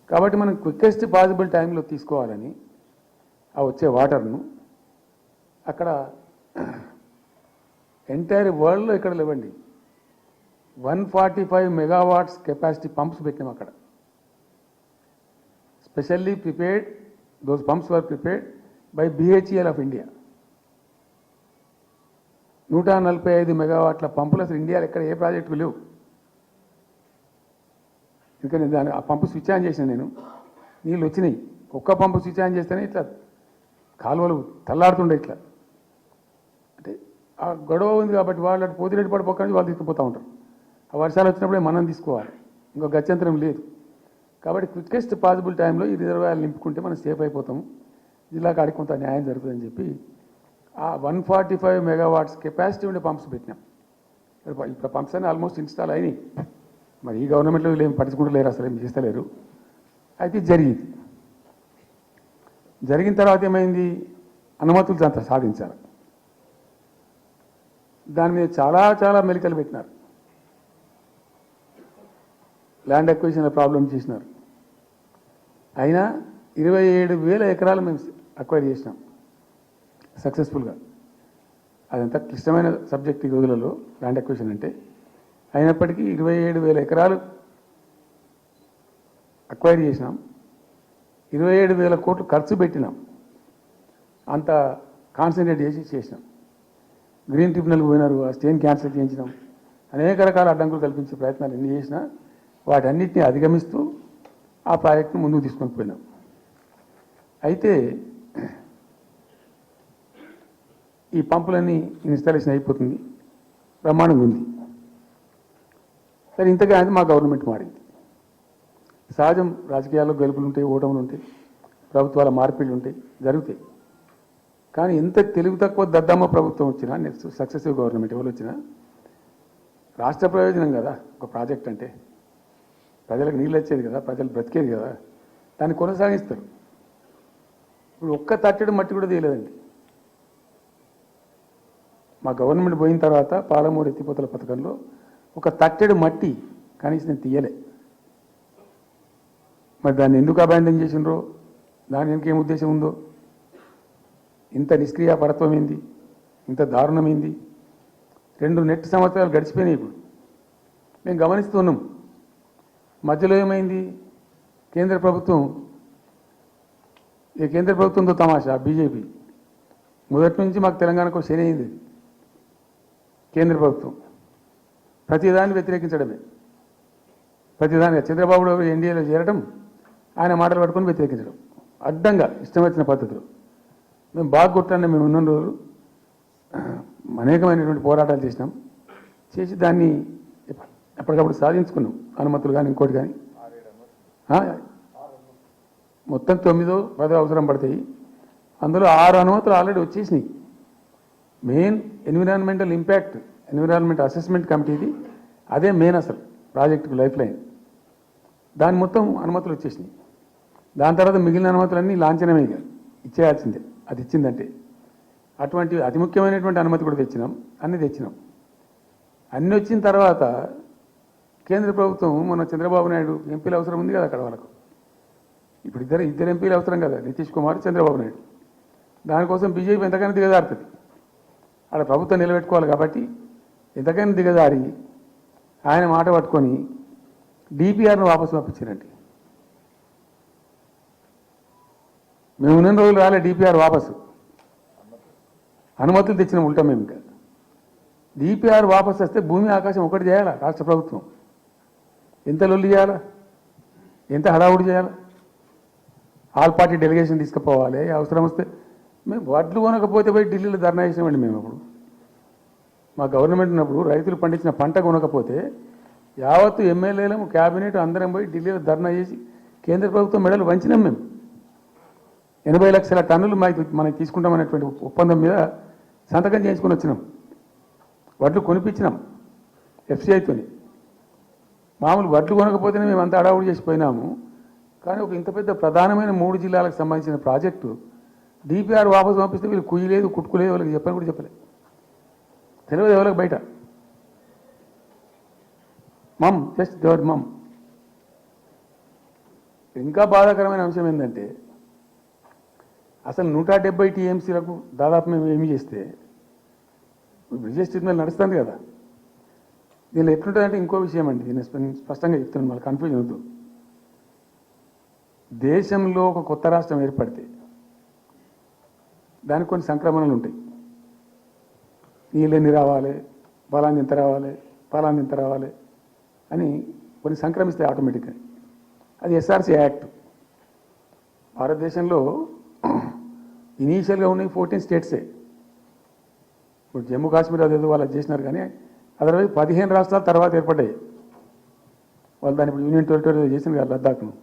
కాబట్టి మనం క్విక్కెస్ట్ పాసిబుల్ టైంలో తీసుకోవాలని ఆ వచ్చే వాటర్ను అక్కడ ఎంటైర్ వరల్డ్లో ఇక్కడ లేవండి 145 మెగావాట్స్ కెపాసిటీ పంప్స్ పెట్టినాం అక్కడ. Specially prepared, those pumps were prepared by BHEL of India. 145 మెగావాట్ల పంపులు అసలు ఇండియాలో ఎక్కడ ఏ ప్రాజెక్టుకు లేవు. ఎందుకంటే దాన్ని ఆ పంపు స్విచ్ ఆన్ చేసిన నేను, నీళ్ళు వచ్చినాయి. ఒక్క పంపు స్విచ్ ఆన్ చేస్తేనే ఇట్లా కాలువలు తల్లాడుతుండే. ఇట్లా అంటే ఆ గొడవ ఉంది కాబట్టి వాళ్ళు అటు పోతిరెడ్డి పడిపోక నుంచి వాళ్ళు తీసుకుపోతూ ఉంటారు. ఆ వర్షాలు వచ్చినప్పుడే మనం తీసుకోవాలి, ఇంకో గత్యంతరం లేదు. కాబట్టి క్విక్కెస్ట్ పాసిబుల్ టైంలో ఈ రిజర్వాయర్లు నింపుకుంటే మనం సేఫ్ అయిపోతాము, జిల్లాకు ఆడికి కొంత న్యాయం జరుగుతుందని చెప్పి ఆ 145 మెగావాట్స్ కెపాసిటీ ఉండే పంప్స్ పెట్టినాం. ఇప్పుడు పంప్స్ అన్నీ ఆల్మోస్ట్ ఇన్స్టాల్ అయినాయి. మరి ఈ గవర్నమెంట్లో వీళ్ళు ఏం పట్టించుకుంటలేరు, అసలు ఏం చేస్తలేరు. అయితే జరిగిన తర్వాత ఏమైంది? అనుమతులు అంత సాధించారు. దాని మీద చాలా మెలికలు పెట్టినారు. ల్యాండ్ అక్విజిషన్ల ప్రాబ్లం చేసినారు. అయినా 27,000 ఎకరాలు మేము అక్వైర్ చేసినాం సక్సెస్ఫుల్గా. అదంతా క్లిష్టమైన సబ్జెక్ట్ ఈ రోజులలో ల్యాండ్ అక్విజిషన్ అంటే. అయినప్పటికీ 27,000 ఎకరాలు అక్వైర్ చేసినాం, 27,000 కోట్లు ఖర్చు పెట్టినాం, అంత కాన్సన్ట్రేట్ చేసినాం. గ్రీన్ ట్రిబ్యునల్కి పోయినారు, ఆ స్టేని క్యాన్సిల్ చేయించినాం, అనేక రకాల అడ్డంకులు కల్పించే ప్రయత్నాలు ఎన్ని చేసినా వాటన్నిటిని అధిగమిస్తూ ఆ ప్రాజెక్టును ముందుకు తీసుకొని పోయినాం. అయితే ఈ పంపులన్నీ ఇన్స్టాలేషన్ అయిపోతుంది, బ్రహ్మాండంగా ఉంది. సరే, ఇంతగా అది మా గవర్నమెంట్ మారింది. సహజం, రాజకీయాల్లో గెలుపులు ఉంటాయి, ఓటములు ఉంటాయి, ప్రభుత్వాల మార్పిళ్ళు ఉంటాయి, జరుగుతాయి. కానీ ఎంత తెలుగు తక్కువ దద్దమ్మ ప్రభుత్వం వచ్చినా, నెక్స్ట్ సక్సెసివ్ గవర్నమెంట్ ఎవరు వచ్చినా రాష్ట్ర ప్రయోజనం కదా ఒక ప్రాజెక్ట్ అంటే. ప్రజలకు నీళ్ళు వచ్చేది కదా, ప్రజలు బ్రతికేది కదా, దాన్ని కొనసాగిస్తారు. ఇప్పుడు ఒక్క తట్టెడు మట్టి కూడా తీయలేదండి. మా గవర్నమెంట్ పోయిన తర్వాత పాలమూరు ఎత్తిపోతల పథకంలో ఒక తట్టెడు మట్టి కనీసం నేను తీయలే. మరి దాన్ని ఎందుకు అబాండన్ చేసినరో, దాని వెనకేం ఉద్దేశం ఉందో, ఇంత నిష్క్రియాపరత్వం ఏంది, ఇంత దారుణమైంది. 2 నెట్ సంవత్సరాలు గడిచిపోయినాయి. ఇప్పుడు మేము గమనిస్తున్నాం. మధ్యలో ఏమైంది, కేంద్ర ప్రభుత్వంతో తమాషా. బీజేపీ మొదటి నుంచి మాకు తెలంగాణకు శని అయింది. కేంద్ర ప్రభుత్వం ప్రతిదాన్ని వ్యతిరేకించడమే, ప్రతిదాన్ని. చంద్రబాబు ఎన్డీఏలో చేరడం, ఆయన మాటలు పట్టుకొని వ్యతిరేకించడం, అడ్డంగా ఇష్టం వచ్చిన పద్ధతిలో. మేము బాగా కొట్టాన్ని, మేము ఉన్న రోజులు అనేకమైనటువంటి పోరాటాలు చేసి దాన్ని ఎప్పటికప్పుడు సాధించుకున్నాం. అనుమతులు కానీ ఇంకోటి కానీ మొత్తం 9-10 అవసరం పడతాయి. అందులో 6 అనుమతులు ఆల్రెడీ వచ్చేసినాయి. Main environmental impact, environment assessment కమిటీది అదే మెయిన్ అసలు ప్రాజెక్టుకు లైఫ్ లైన్. దాని మొత్తం అనుమతులు వచ్చేసినాయి. దాని తర్వాత మిగిలిన అనుమతులన్నీ లాంఛనమే, ఇచ్చేయాల్సిందే. అది ఇచ్చిందంటే అటువంటి అతి ముఖ్యమైనటువంటి అనుమతి కూడా తెచ్చినాం, అన్నీ తెచ్చినాం. అన్నీ వచ్చిన తర్వాత కేంద్ర ప్రభుత్వం మన చంద్రబాబు నాయుడు ఎంపీలు అవసరం ఉంది కదా అక్కడ వాళ్ళకు. ఇప్పుడు ఇద్దరు ఎంపీలు అవసరం కదా, నితీష్ కుమార్, చంద్రబాబు నాయుడు. దానికోసం బీజేపీ ఎంతకైనా దిగజారుతుంది. అక్కడ ప్రభుత్వం నిలబెట్టుకోవాలి కాబట్టి ఎంతకైనా దిగజారి ఆయన మాట పట్టుకొని డిపిఆర్ను వాపసు పంపించారండి. మేము ఉన్న రోజులు రాలే డిపిఆర్ వాపసు, అనుమతులు తెచ్చిన ఉంటాం మేము. ఇంకా డిపిఆర్ వాపసు వస్తే భూమి ఆకాశం ఒకటి చేయాలా రాష్ట్ర ప్రభుత్వం? ఎంత లొల్లి చేయాలా, ఎంత హడావుడి చేయాలా? ఆల్ పార్టీ డెలిగేషన్ తీసుకుపోవాలి. అవసరం వస్తే మేము వడ్లు కొనకపోతే పోయి ఢిల్లీలో ధర్నా చేసామండి. మేము అప్పుడు మా గవర్నమెంట్ ఉన్నప్పుడు రైతులు పండించిన పంట కొనకపోతే యావత్తు ఎమ్మెల్యేలు, క్యాబినెట్ అందరం పోయి ఢిల్లీలో ధర్నా చేసి కేంద్ర ప్రభుత్వం మెడలు వంచినాం. మేము 80 లక్షల టన్నులు మనకి తీసుకుంటామనేటువంటి ఒప్పందం మీద సంతకం చేసుకుని వచ్చినాం. వడ్లు కొనిపించినాం ఎఫ్సిఐతోని. మామూలు వడ్లు కొనకపోతేనే మేము అంతా అడావుడు చేసిపోయినాము. కానీ ఒక ఇంత పెద్ద ప్రధానమైన 3 జిల్లాలకు సంబంధించిన ప్రాజెక్టు డిపిఆర్ వాపసు పంపిస్తే వీళ్ళు కుయ్యలేదు, కుట్టుకోలేదు, వాళ్ళకి చెప్పని కూడా చెప్పలేదు. తెలియదు ఎవరికి బయట. జస్ట్ దేవర్ ఇంకా బాధాకరమైన అంశం ఏంటంటే, అసలు 170 టీఎంసీలకు దాదాపు మేము ఏమి చేస్తే బ్రిజెస్ ట్రిబ్యునల్ నడుస్తుంది కదా. దీనిలో ఎట్లుంటుందంటే ఇంకో విషయం అండి, నేను స్పష్టంగా చెప్తున్నాను, మళ్ళీ కన్ఫ్యూజన్ వద్దు. దేశంలో ఒక కొత్త రాష్ట్రం ఏర్పడితే దానికి కొన్ని సంక్రమణలు ఉంటాయి. నీళ్ళెన్ని రావాలి, ఫలాన్ని ఎంత రావాలి, ఫలాన్ని ఎంత రావాలి అని కొన్ని సంక్రమిస్తాయి ఆటోమేటిక్గా. అది ఎస్ఆర్సీ యాక్ట్. భారతదేశంలో ఇనీషియల్గా ఉన్నాయి 14 స్టేట్సే. ఇప్పుడు జమ్మూ కాశ్మీర్ అదేదో వాళ్ళు చేసినారు, కానీ అదర్వైజ్ 15 రాష్ట్రాల తర్వాత ఏర్పడ్డాయి. వాళ్ళు దాన్ని ఇప్పుడు యూనియన్ టెరిటరీ చేసింది కదా లద్దాఖ్ను.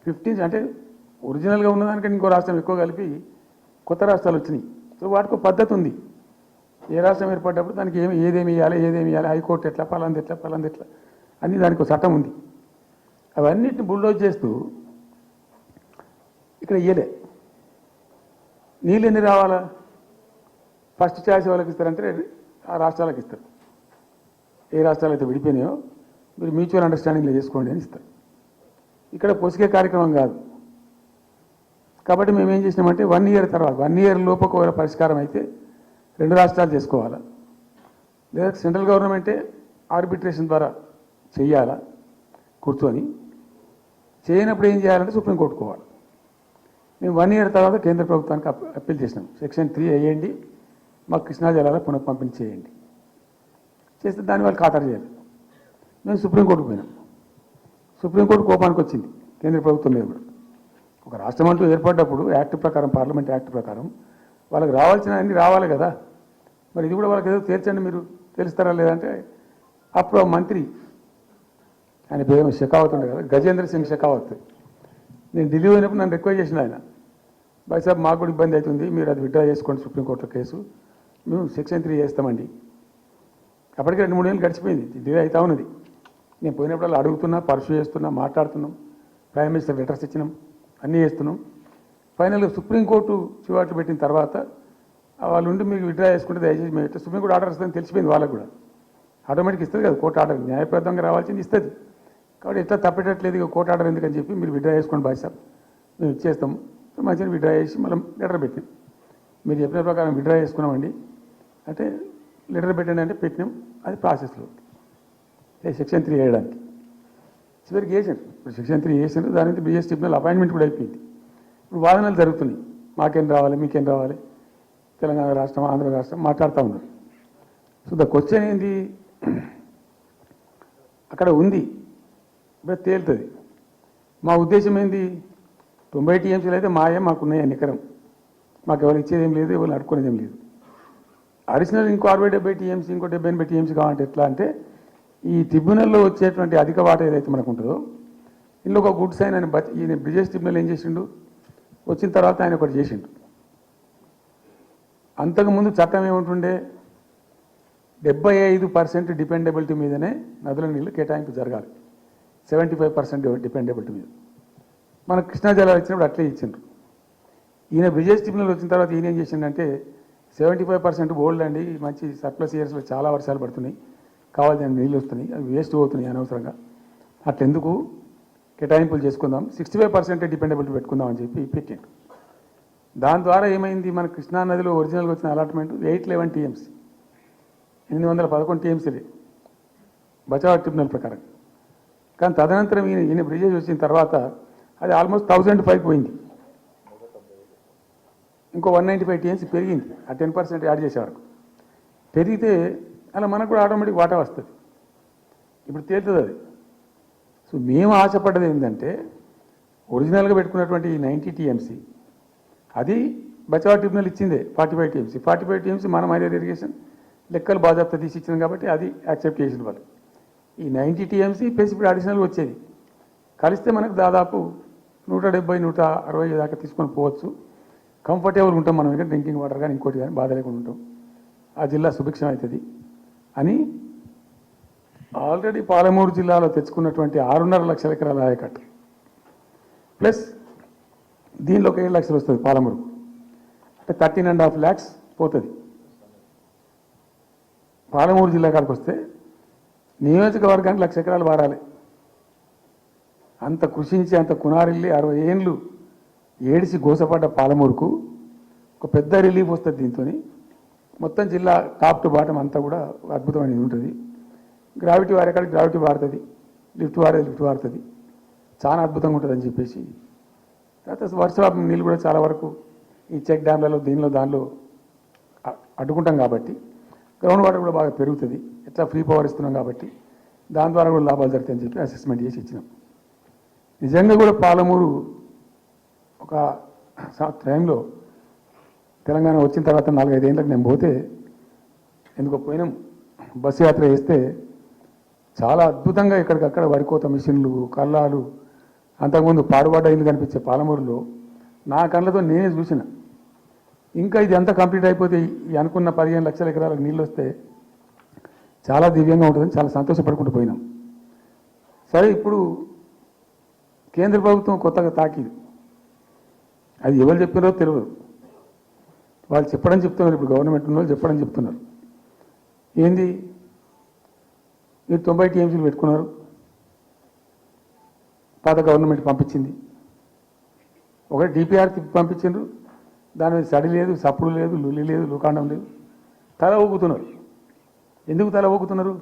15 అంటే ఒరిజినల్గా ఉన్నదానికంటే ఇంకో రాష్ట్రం ఎక్కువ కలిపి కొత్త రాష్ట్రాలు వచ్చినాయి. సో వాటికి పద్ధతి ఉంది. ఏ రాష్ట్రం ఏర్పడ్డప్పుడు దానికి ఏదేమి ఇవ్వాలి, హైకోర్టు ఎట్లా, పలాంది ఎట్లా అన్నీ దానికి ఒక చట్టం ఉంది. అవన్నిటిని బుల్డోజ్ చేస్తూ ఇక్కడ ఇయ్యలే. నీళ్ళు ఎన్ని రావాలా, ఫస్ట్ ఛాయిస్ వాళ్ళకి ఇస్తారంటే ఆ రాష్ట్రాలకు ఇస్తారు. ఏ రాష్ట్రాలు అయితే విడిపోయినాయో మీరు మ్యూచువల్ అండర్స్టాండింగ్లో చేసుకోండి అని ఇస్తారు. ఇక్కడ పొసికే కార్యక్రమం కాదు. కాబట్టి మేము ఏం చేసినామంటే 1 ఇయర్ తర్వాత, 1 ఇయర్ లోపు ఒకవేళ పరిష్కారం అయితే రెండు రాష్ట్రాలు చేసుకోవాలా, లేదా సెంట్రల్ గవర్నమెంటే ఆర్బిట్రేషన్ ద్వారా చెయ్యాలా కూర్చొని, చేయనప్పుడు ఏం చేయాలంటే సుప్రీంకోర్టుకు పోవాలి. మేము 1 year తర్వాత కేంద్ర ప్రభుత్వానికి అప్పీల్ చేసినాం. సెక్షన్ 3 వేయండి, మాకు కృష్ణా జలాల పునఃపంపిణీ చేయండి. చేస్తే దాన్ని వాళ్ళు ఖాతరు చేయాలి. మేము సుప్రీంకోర్టుకు పోయినాం. సుప్రీంకోర్టు కోపానికి వచ్చింది కేంద్ర ప్రభుత్వం మీద కూడా. ఒక రాష్ట్రం అంటూ ఏర్పడ్డప్పుడు యాక్ట్ ప్రకారం, పార్లమెంట్ యాక్ట్ ప్రకారం వాళ్ళకి రావాల్సిన అన్ని రావాలి కదా. మరి ఇది కూడా వాళ్ళకి ఏదో తేల్చండి, మీరు తెలుస్తారా లేదంటే అప్పుడు మంత్రి, ఆయన పేరు షెకావత్ ఉండే కదా, గజేంద్ర సింగ్ షెకావత్, నేను ఢిల్లీ పోయినప్పుడు నన్ను రిక్వెస్ట్ చేసిన ఆయన, భాయ్ సాబ్ మాకు కూడా ఇబ్బంది అవుతుంది, మీరు అది విత్డ్రా చేసుకోండి సుప్రీంకోర్టులో కేసు, మేము సెక్షన్ 3 చేస్తామండి. అప్పటికే 2-3 ఏళ్ళు గడిచిపోయింది, డిలే అవుతా ఉన్నది. నేను పోయినప్పుడు అలా అడుగుతున్నా, పర్సూ చేస్తున్నా, మాట్లాడుతున్నాం, ప్రైమ్ మినిస్టర్ లెటర్స్ ఇచ్చినాం, అన్నీ చేస్తున్నాం. ఫైనల్గా సుప్రీంకోర్టు చివాట్లు పెట్టిన తర్వాత వాళ్ళు ఉండి మీకు విత్డ్రా చేసుకుంటే దయచేసి మేము సుప్రీంకోర్టు ఆర్డర్ వస్తుందని తెలిసిపోయింది వాళ్ళకు కూడా. ఆటోమేటిక్ ఇస్తుంది కదా కోర్టు ఆర్డర్, న్యాయబద్ధంగా రావాల్సింది ఇస్తుంది. కాబట్టి ఎట్లా తప్పేటట్లేదు, ఇక కోర్టు ఆర్డర్ ఎందుకని చెప్పి మీరు విత్డ్రా చేసుకోండి భాయ్ సాబ్, మేము ఇచ్చేస్తాము. మంచిగా విత్డ్రా చేసి మళ్ళీ లెటర్ పెట్టాం. మీరు చెప్పిన ప్రకారం విత్డ్రా చేసుకున్నామండి అంటే లెటర్ పెట్టండి అంటే పెట్టినాం. అది ప్రాసెస్లో సెక్షన్ 3 వేయడానికి చివరికి వేసారు. ఇప్పుడు సెక్షన్ 3 వేసారు, దాని నుంచి బిఎస్ ట్రిబ్యునల్ అపాయింట్మెంట్ కూడా అయిపోయింది. ఇప్పుడు వాదనలు జరుగుతున్నాయి, మాకేం రావాలి, మీకేం రావాలి, తెలంగాణ రాష్ట్రం, ఆంధ్ర రాష్ట్రం మాట్లాడుతూ ఉన్నారు. సో ద క్వశ్చన్ ఏంది, అక్కడ ఉంది, ఇప్పుడు తేలుతుంది. మా ఉద్దేశం ఏంది, 90 టీఎంసీలు అయితే మాకున్నాయి నికరం, మాకు ఎవరు ఇచ్చేది ఏం లేదు, ఎవరు అడుక్కునేది ఏం లేదు. అడిషనల్ ఇంకో 60-70 టీఎంసీ, ఇంకో 70-80 టీఎంసీ కావాలంటే ఎట్లా అంటే, ఈ ట్రిబ్యునల్లో వచ్చేటువంటి అధిక వాటా ఏదైతే మనకు ఉంటుందో, ఇందులో ఒక గుడ్ సైన్ అని ఈయన బ్రిజేష్ ట్రిబ్యునల్ ఏం చేసిండు, వచ్చిన తర్వాత ఆయన ఒకటి చేసిండు. అంతకుముందు చట్టం ఏముంటుండే, 75% డిపెండబిలిటీ మీదనే నదుల నీళ్ళు కేటాయింపు జరగాలి, 75% డిపెండబిలిటీ మీద. మన కృష్ణా జలాలు ఇచ్చినప్పుడు అట్లే ఇచ్చిండ్రు. ఈయన బ్రిజేష్ ట్రిబ్యునల్ వచ్చిన తర్వాత ఈయన ఏం చేసిండంటే 75% బోల్డ్ అండి, మంచి సర్ప్లస్ ఇయర్స్లో చాలా వర్షాలు పడుతున్నాయి, కావాల్సిన నీళ్ళు వస్తున్నాయి, అవి వేస్ట్ పోతున్నాయి అనవసరంగా, అట్లెందుకు కేటాయింపులు చేసుకుందాం, 65% డిపెండబిలిటీ పెట్టుకుందాం అని చెప్పి పెట్టిండు. దాని ద్వారా ఏమైంది, మన కృష్ణా నదిలో ఒరిజినల్గా వచ్చిన అలాట్మెంట్ 811 టీఎంసీ, 811 టీఎంసీలే బచావ్ ట్రిబ్యునల్ ప్రకారం. కానీ తదనంతరం ఈయన బ్రిజేష్ వచ్చిన తర్వాత అది ఆల్మోస్ట్ 1005 పోయింది, ఇంకో 195 టీఎంసీ పెరిగింది. ఆ 10% యాడ్ చేసే వరకు పెరిగితే అలా మనకు కూడా ఆటోమేటిక్ వాటా వస్తుంది. ఇప్పుడు తేలుతుంది అది. సో మేము ఆశపడ్డది ఏంటంటే, ఒరిజినల్గా పెట్టుకున్నటువంటి ఈ 90 టీఎంసీ అది బచావ్ ట్రిబ్యునల్ ఇచ్చిందే 45 టీఎంసీ. 45 టీఎంసీ మనం హైదర్ ఇరిగేషన్ లెక్కలు బాజాప్తా తీసి ఇచ్చినాం కాబట్టి అది యాక్సెప్ట్ చేసిన వాళ్ళు. ఈ 90 టీఎంసీ ప్లస్ ఇప్పుడు అడిషనల్గా వచ్చేది కలిస్తే మనకు దాదాపు 170-160 దాకా తీసుకొని పోవచ్చు. కంఫర్టబుల్ ఉంటాం మనం, ఇక్కడ డ్రింకింగ్ వాటర్ కానీ ఇంకోటి కానీ బాధ లేకుండా ఉంటాం, ఆ జిల్లా సుభిక్షం అవుతుంది అని ఆల్రెడీ పాలమూరు జిల్లాలో తెచ్చుకున్నటువంటి 6.5 లక్షల ఎకరాల ఆయకట్టు ప్లస్ దీనిలో ఒక 7 లక్షలు వస్తుంది పాలమూరు, అంటే 13.5 lakhs పోతుంది. పాలమూరు జిల్లా కాడికి వస్తే నియోజకవర్గానికి 1,00,000 ఎకరాలు వారాలి. అంత కృషించి అంత కునారిల్లి 60 ఏళ్ళు ఏడిసి గోసపడ్డ పాలమూరుకు ఒక పెద్ద రిలీఫ్ వస్తుంది. దీంతో మొత్తం జిల్లా టాప్ టు బాటం అంతా కూడా అద్భుతమైనది ఉంటుంది. గ్రావిటీ వారేకాడికి గ్రావిటీ వాడుతుంది, లిఫ్ట్ వారేది లిఫ్ట్ వాడుతుంది, చాలా అద్భుతంగా ఉంటుంది అని చెప్పేసి. తర్వాత వర్షాలు నీళ్ళు కూడా చాలా వరకు ఈ చెక్ డ్యామ్లలో దానిలో అడ్డుకుంటాం కాబట్టి గ్రౌండ్ వాటర్ కూడా బాగా పెరుగుతుంది. ఎట్లా ఫ్రీ పవర్ ఇస్తున్నాం కాబట్టి దాని ద్వారా కూడా లాభాలు జరుగుతాయని చెప్పి అసెస్మెంట్ చేసి ఇచ్చినాం. నిజంగా కూడా పాలమూరు ఒక టైంలో తెలంగాణ వచ్చిన తర్వాత 4-5 ఏళ్ళకి నేను పోతే ఎందుకో పోయినాం, బస్సు యాత్ర చేస్తే చాలా అద్భుతంగా ఇక్కడికక్కడ వరికోత మిషన్లు, కళ్ళాలు, అంతకుముందు పాడుబడ్డ ఇల్లు కనిపించే పాలమూరులో నా కళ్ళతో నేనే చూసిన. ఇంకా ఇది అంతా కంప్లీట్ అయిపోతే ఈ అనుకున్న 15 లక్షల ఎకరాలకు నీళ్ళు వస్తే చాలా దివ్యంగా ఉంటుందని చాలా సంతోషపడుకుంటూ పోయినాం. సరే, ఇప్పుడు కేంద్ర ప్రభుత్వం కొత్తగా తాకింది, అది ఎవరు చెప్పారో తెలియదు, వాళ్ళు చెప్పడం చెప్తున్నారు. ఇప్పుడు గవర్నమెంట్ ఉన్న వాళ్ళు చెప్పడం చెప్తున్నారు. ఏంది, మీరు 90 టీఎంసీలు పెట్టుకున్నారు, పాత గవర్నమెంట్ పంపించింది, ఒకటి డిపిఆర్ పంపించారు, దాని మీద సడి లేదు, సప్పుడు లేదు, లుల్లి లేదు, లుకాండం లేదు, తల ఊగుతున్నారు. ఎందుకు తల ఊగుతున్నారు?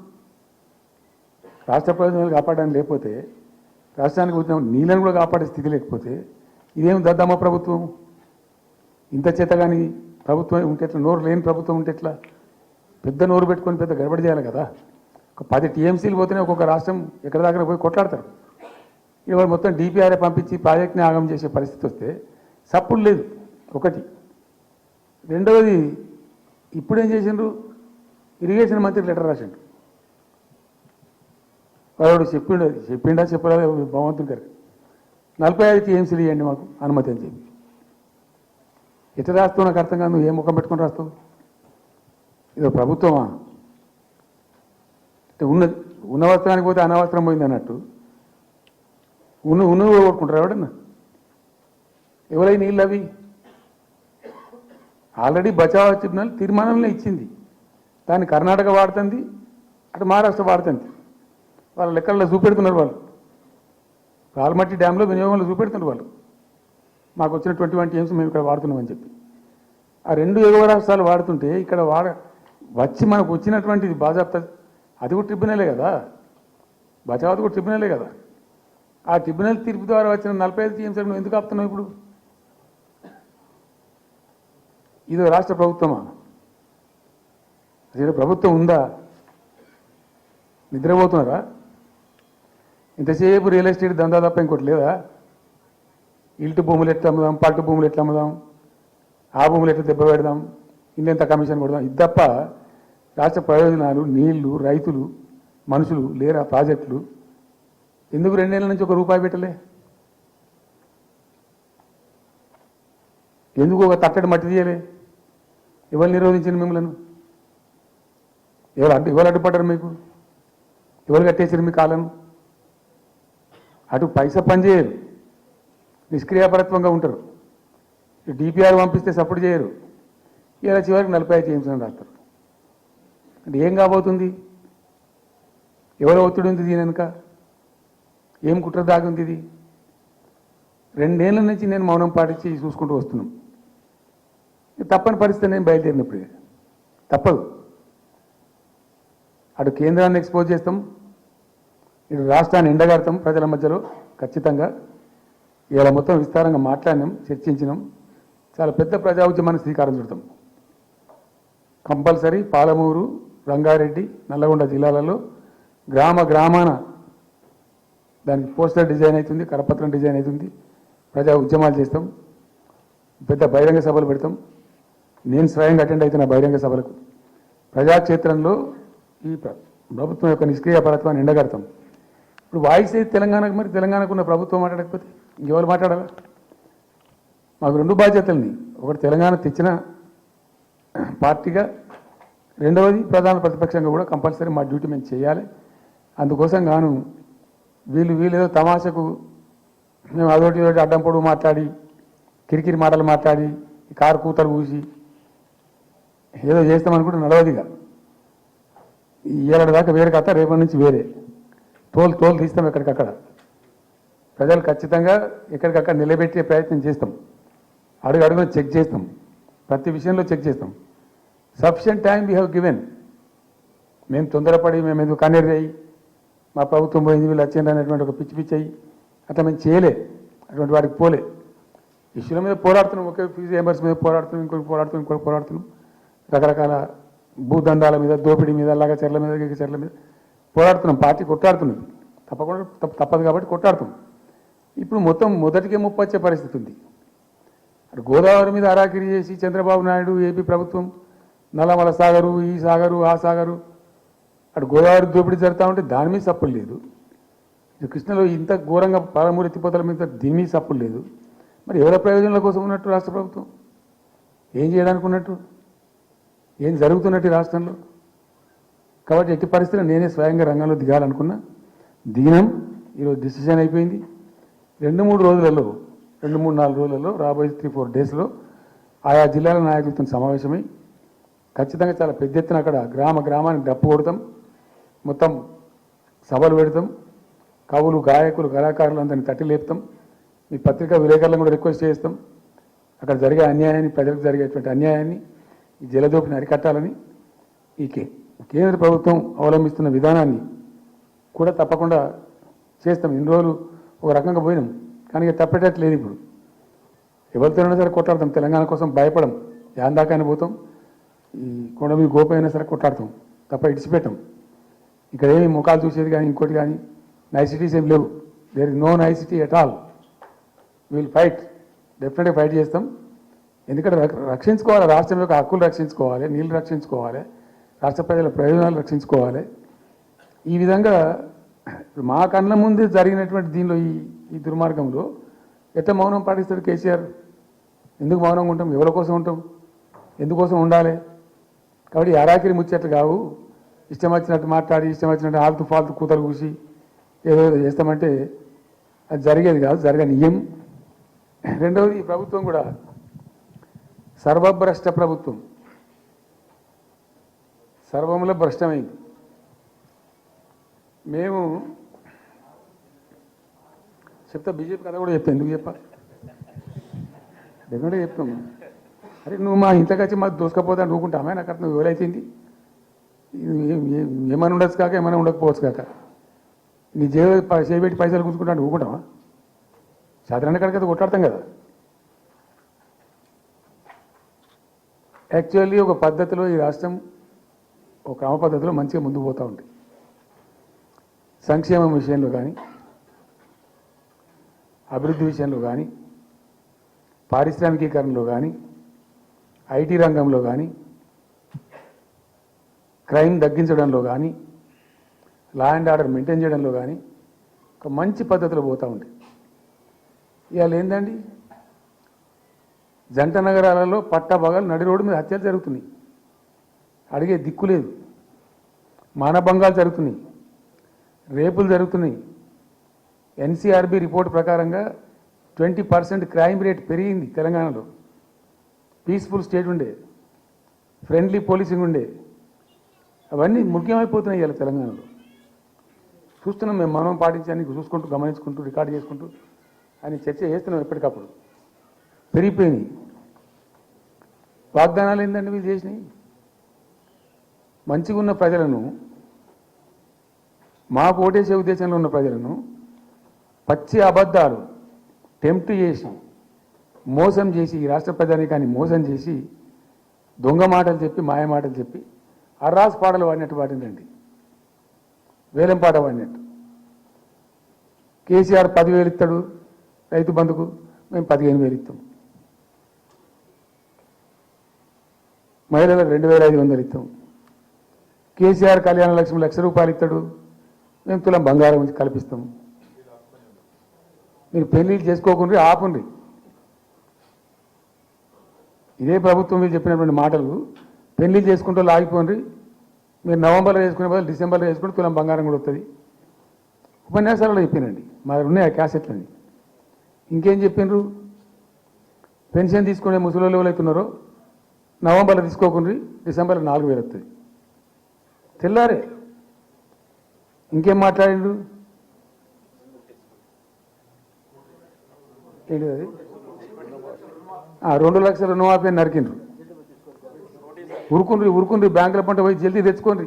రాష్ట్ర ప్రయోజనాలు కాపాడడానికి లేకపోతే, రాష్ట్రానికి వచ్చిన నీళ్ళని కూడా కాపాడే స్థితి లేకపోతే ఇదేం దద్దమ్మ ప్రభుత్వం? ఇంత చేతగాని ప్రభుత్వం ఉంటే ఎట్లా? నోరు లేని ప్రభుత్వం ఉంటే ఎట్లా? పెద్ద నోరు పెట్టుకొని పెద్ద గడబడి చేయాలి కదా. ఒక 10 టీఎంసీలు పోతేనే ఒక్కొక్క రాష్ట్రం ఎక్కడ దగ్గర పోయి కొట్లాడతారు. ఇవాళ మొత్తం డిపిఆర్ఏ పంపించి ప్రాజెక్ట్ని ఆగం చేసే పరిస్థితి వస్తే సప్పుడు లేదు. ఒకటి. రెండవది, ఇప్పుడేం చేసిండ్రు? ఇరిగేషన్ మంత్రి లెటర్ రాసిండు. వాడు చెప్పిండా చెప్పలేదు భగవంతుని గారు 45 టీఎంసీలు ఇవ్వండి మాకు అనుమతి అని చెప్పి. ఎట్లా రాస్తావు నాకు అర్థం కాదు. నువ్వు ఏ ముఖం పెట్టుకొని రాస్తావు? ఇదో ప్రభుత్వమా? ఉన్న వస్త్రానికి పోతే అనవసరం పోయింది అన్నట్టు ఉన్నవి కొట్టుకుంటారు ఎవడన్నా? ఎవరై నీళ్ళు అవి? ఆల్రెడీ బచావ్ ట్రిబ్యునల్ తీర్మానంలో ఇచ్చింది. దాన్ని కర్ణాటక వాడుతుంది, అటు మహారాష్ట్ర వాడుతుంది. వాళ్ళ లెక్కల్లో చూపెడుతున్నారు. వాళ్ళు రాల్మట్టి డ్యాంలో వినియోగంలో చూపెడుతున్నారు. వాళ్ళు మాకు వచ్చిన 21 టీఎంసీ మేము ఇక్కడ వాడుతున్నామని చెప్పి. ఆ 2 ఎగువ రాష్ట్రాలు వాడుతుంటే ఇక్కడ వచ్చి మనకు వచ్చినటువంటిది బాజాప్తా అది కూడా ట్రిబ్యునలే కదా. బచావత్ కూడా ట్రిబ్యునలే కదా. ఆ ట్రిబ్యునల్ తీర్పు ద్వారా వచ్చిన 45 టీఎంసీ నువ్వు ఎందుకు ఆపుతున్నావు ఇప్పుడు? ఇది రాష్ట్ర ప్రభుత్వమా? అసలు ప్రభుత్వం ఉందా? నిద్రపోతున్నారా? ఇంతసేపు రియల్ ఎస్టేట్ దందా తప్ప ఇంకోటి లేదా? ఇల్టు భూములు ఎట్లా అమ్ముదాం, పట్టు భూములు ఎట్లా అమ్ముదాం, ఆ భూములు ఎట్లా దెబ్బ పెడదాం, ఇంత కమిషన్ కొడదాం, ఇది తప్ప రాష్ట్ర ప్రయోజనాలు, నీళ్లు, రైతులు, మనుషులు లేరా? ప్రాజెక్టులు ఎందుకు 2 ఏళ్ల నుంచి ₹1 పెట్టలే? ఎందుకు ఒక తట్టడి మట్టి తీయలే? ఎవరు నిరోధించిన మిమ్మల్ని? ఎవరు అడ్డుపడ్డారు మీకు? ఎవరు కట్టేసారు మీ కాలను? అటు పైసా పనిచేయరు, నిష్క్రియాపరత్వంగా ఉంటారు. డిపిఆర్ పంపిస్తే సపోర్ట్ చేయరు. ఇలా చివరికి 45 టీఎంసీ రాస్తారు. అంటే ఏం కాబోతుంది? ఎవరో ఒత్తిడి ఉంది దీని వెనుక? ఏం కుట్ర దాగుంది? ఇది 2 ఏళ్ల నుంచి నేను మౌనం పాటించి చూసుకుంటూ వస్తున్నాం. తప్పని పరిస్థితి నేను బయలుదేరినప్పుడు తప్పదు. అటు కేంద్రాన్ని ఎక్స్పోజ్ చేస్తాం, ఇటు రాష్ట్రాన్ని ఎండగడతాం ప్రజల మధ్యలో. ఖచ్చితంగా ఇలా మొత్తం విస్తారంగా మాట్లాడినాం, చర్చించినాం. చాలా పెద్ద ప్రజా ఉద్యమాన్ని శ్రీకారం చుడతాం. కంపల్సరీ పాలమూరు, రంగారెడ్డి, నల్లగొండ జిల్లాలలో గ్రామాన దానికి పోస్టర్ డిజైన్ అవుతుంది, కరపత్రం డిజైన్ అవుతుంది. ప్రజా ఉద్యమాలు చేస్తాం, పెద్ద బహిరంగ సభలు పెడతాం. నేను స్వయంగా అటెండ్ అవుతున్న బహిరంగ సభలకు. ప్రజాక్షేత్రంలో ఈ ప్రభుత్వం యొక్క నిష్క్రియాపరత్వాన్ని ఎండగడతాం. ఇప్పుడు వాయిస్ అయితే తెలంగాణకు, మరి తెలంగాణకు ఉన్న ప్రభుత్వం మాట్లాడకపోతే ఇంకెవరు మాట్లాడాలా? మాకు 2 బాధ్యతల్ని, ఒకటి తెలంగాణ తెచ్చిన పార్టీగా, రెండవది ప్రధాన ప్రతిపక్షంగా కూడా కంపల్సరీ మా డ్యూటీ మేము చేయాలి. అందుకోసం గాను వీళ్ళు ఏదో తమాషకు మేము అదొకటి అడ్డం పొడుగు మాట్లాడి, కిరికిరి మాటలు మాట్లాడి, కారు కూతలు కూసి ఏదో చేస్తామనుకుంటే నడవదిగా. ఏడాది దాకా వేరే కథ, రేపటి నుంచి వేరే తోలు తీస్తాం ఎక్కడికక్కడ. ప్రజలు ఖచ్చితంగా ఎక్కడికక్కడ నిలబెట్టే ప్రయత్నం చేస్తాం. అడుగున చెక్ చేస్తాం, ప్రతి విషయంలో చెక్ చేస్తాం. Sufficient time we have given. మేము తొందరపడి మేము ఎందుకు కన్నీరు అయ్యి మా ప్రభుత్వం పోయింది వీళ్ళు వచ్చింది అనేటువంటి ఒక పిచ్చి అయ్యి అట్లా మేము చేయలే, అటువంటి వాడికి పోలే. ఇష్యూల మీద పోరాడుతున్నాం, ఒకే ఫీజు ఎంబర్స్ మీద పోరాడుతున్నాం, ఇంకొకటి పోరాడుతున్నాం, రకరకాల భూదందాల మీద, దోపిడీ మీద, చెర్ల మీద పోరాడుతున్నాం. పార్టీ కొట్లాడుతున్నది, తప్పదు కాబట్టి కొట్లాడుతున్నాం. ఇప్పుడు మొత్తం మొదటికే ముప్పు వచ్చే పరిస్థితి ఉంది. అటు గోదావరి మీద అరాకిరి చేసి చంద్రబాబు నాయుడు, ఏపీ ప్రభుత్వం నల్లమల సాగరు, ఈ సాగరు, ఆ సాగరు, అటు గోదావరి దోపిడీ జరుగుతూ ఉంటే దాని మీద సప్పులు లేదు. కృష్ణలో ఇంత ఘోరంగా పాలమూరు ఎత్తిపోతల మీద దీని మీద సప్పులు లేదు. మరి ఎవరి ప్రయోజనాల కోసం ఉన్నట్టు రాష్ట్ర ప్రభుత్వం? ఏం చేయడానికి ఉన్నట్టు? ఏం జరుగుతున్నట్టు రాష్ట్రంలో? కాబట్టి ఎట్టి పరిస్థితుల్లో నేనే స్వయంగా రంగంలో దిగాలనుకున్నా. దిగినాం. ఈరోజు డిసిషన్ అయిపోయింది. 2-3 రోజులలో, 2-3-4 రోజులలో, రాబోయే 3-4 డేస్లో ఆయా జిల్లాల నాయకులతో సమావేశమై ఖచ్చితంగా చాలా పెద్ద ఎత్తున అక్కడ గ్రామానికి డప్పు కొడతాం, మొత్తం సభలు పెడతాం, కవులు, గాయకులు, కళాకారులు అందరినీ తట్టి లేపుతాం. మీ పత్రికా విలేకరులను కూడా రిక్వెస్ట్ చేస్తాం, అక్కడ జరిగే అన్యాయాన్ని, ప్రజలకు జరిగేటువంటి అన్యాయాన్ని, ఈ జలదోపిని అరికట్టాలని ఈ కేంద్ర ప్రభుత్వం అవలంబిస్తున్న విధానాన్ని కూడా తప్పకుండా చేస్తాం. ఇన్ని రోజులు ఒక రకంగా పోయినాం, కానీ ఇక తప్పేటట్లేదు. ఇప్పుడు ఎవరితోనైనా సరే కొట్లాడతాం, తెలంగాణ కోసం భయపడం, యాందాకాని పోతాం, ఈ కొండ మీద గోపైనా సరే కొట్లాడతాం, తప్ప ఇడిచిపెట్టాం. ఇక్కడ ఏమి ముఖాలు చూసేది కానీ ఇంకోటి కానీ నైసిటీస్ ఏం లేవు. There is no nicety at all. Will fight, డెఫినెట్గా ఫైట్ చేస్తాం. ఎందుకంటే రక్షించుకోవాలి, రాష్ట్రం యొక్క హక్కులు రక్షించుకోవాలి, నీళ్లు రక్షించుకోవాలి, రాష్ట్ర ప్రజల ప్రయోజనాలు రక్షించుకోవాలి. ఈ విధంగా మా కళ్ళ ముందే జరిగినటువంటి దీనిలో ఈ దుర్మార్గంలో ఎట్లా మౌనం పాటిస్తాడు కేసీఆర్? ఎందుకు మౌనంగా ఉంటాం? ఎవరి కోసం ఉంటాం? ఎందుకోసం ఉండాలి? కాబట్టి అరాకిరి ముచ్చట్లు కావు. ఇష్టం వచ్చినట్టు మాట్లాడి ఇష్టం వచ్చినట్టు ఆల్తు ఫాల్తు కూతలు కూసి ఏదో చేస్తామంటే అది జరిగేది కాదు, జరగనీయం. రెండవది, ఈ ప్రభుత్వం కూడా సర్వభ్రష్ట ప్రభుత్వం, సర్వములో భ్రష్టమైంది. మేము చెప్తా, బీజేపీ కథ కూడా చెప్తా, ఎందుకు చెప్పాలి? డెఫినెట్గా చెప్తాం. అరే నువ్వు మా ఇంట్లోకి వచ్చి మాకు దోసుకపోతా నువ్వుకుంటామే, నాకు అర్థం ఎవరైతుంది? ఏమైనా ఉండొచ్చు కాక ఏమైనా ఉండకపోవచ్చు కాక నీ చేయబెట్టి పైసలు కూర్చుకుంటా ఊకుంటావా? సాధారణ కడికైతే కొట్లాడతాం కదా. యాక్చువల్లీ ఒక పద్ధతిలో ఈ రాష్ట్రం ఒక క్రమ పద్ధతిలో మంచిగా ముందుకు పోతూ ఉంది. సంక్షేమం విషయంలో కానీ, అభివృద్ధి విషయంలో కానీ, పారిశ్రామికీకరణలో కానీ, ఐటీ రంగంలో కానీ, క్రైమ్ తగ్గించడంలో కానీ, లా అండ్ ఆర్డర్ మెయింటైన్ చేయడంలో కానీ ఒక మంచి పద్ధతిలో పోతూ ఉంది. ఇవాళ ఏందండి, జంట నగరాలలో పట్టభాగాలు నడి రోడ్డు మీద హత్యలు జరుగుతున్నాయి, అడిగే దిక్కు లేదు. మానభంగాలు జరుగుతున్నాయి, రేపులు జరుగుతున్నాయి. ఎన్సీఆర్బీ రిపోర్ట్ ప్రకారంగా 20% క్రైమ్ రేట్ పెరిగింది తెలంగాణలో. పీస్ఫుల్ స్టేట్ ఉండే, ఫ్రెండ్లీ పోలీసింగ్ ఉండే, అవన్నీ ముఖ్యమైపోతున్నాయి ఇవాళ తెలంగాణలో. చూస్తున్నాం మేము, మనం పాటించడానికి చూసుకుంటూ గమనించుకుంటూ రికార్డు చేసుకుంటూ అని చర్చ చేస్తున్నాం. ఎప్పటికప్పుడు పెరిగిపోయినాయి. వాగ్దానాలు ఏంటంటే వీళ్ళు చేసినాయి? మంచిగా ఉన్న ప్రజలను, మాకు ఓటేసే ఉద్దేశంలో ఉన్న ప్రజలను పచ్చి అబద్ధాలు టెంప్ట్ చేసి మోసం చేసి, ఈ రాష్ట్ర ప్రజానీకాన్ని మోసం చేసి, దొంగ మాటలు చెప్పి, మాయ మాటలు చెప్పి, అర్రాస్ పాటలు వాడినట్టు వాడిందండి, వేలం పాట వాడినట్టు. కేసీఆర్ 10,000 ఇస్తాడు రైతు బంధుకు, మేము 15,000 ఇస్తాం. మహిళలకు 2,500 ఇస్తాం. కేసీఆర్ కళ్యాణ లక్ష్మి ₹1,00,000 ఇస్తాడు, మేము తులం బంగారం ఉంచి కల్పిస్తాం. మీరు పెళ్లిళ్ళు చేసుకోకుండా ఆపండి. ఇదే ప్రభుత్వం మీరు చెప్పినటువంటి మాటలు, పెళ్లిళ్ళు చేసుకుంటూ ఆగిపోండి, మీరు నవంబర్లో చేసుకునే బదులు డిసెంబర్లో చేసుకుంటే తులం బంగారం కూడా వస్తుంది. ఉపన్యాసాలలో చెప్పానండి, మా ఉన్నాయి ఆ క్యాసెట్లని. ఇంకేం చెప్పిండ్రు? పెన్షన్ తీసుకునే ముసలి ఎవరు అవుతున్నారో నవంబర్లో తీసుకోకుండా డిసెంబర్లో 4,000 వస్తుంది. తెల్లారే ఇంకేం మాట్లాడిండు? ఏంటి అది? 2 లక్షల రుణమాఫీ నరికిండ్రు. ఉరుకుండ్రి బ్యాంకుల పంట పోయి జల్దీ తెచ్చుకోండి.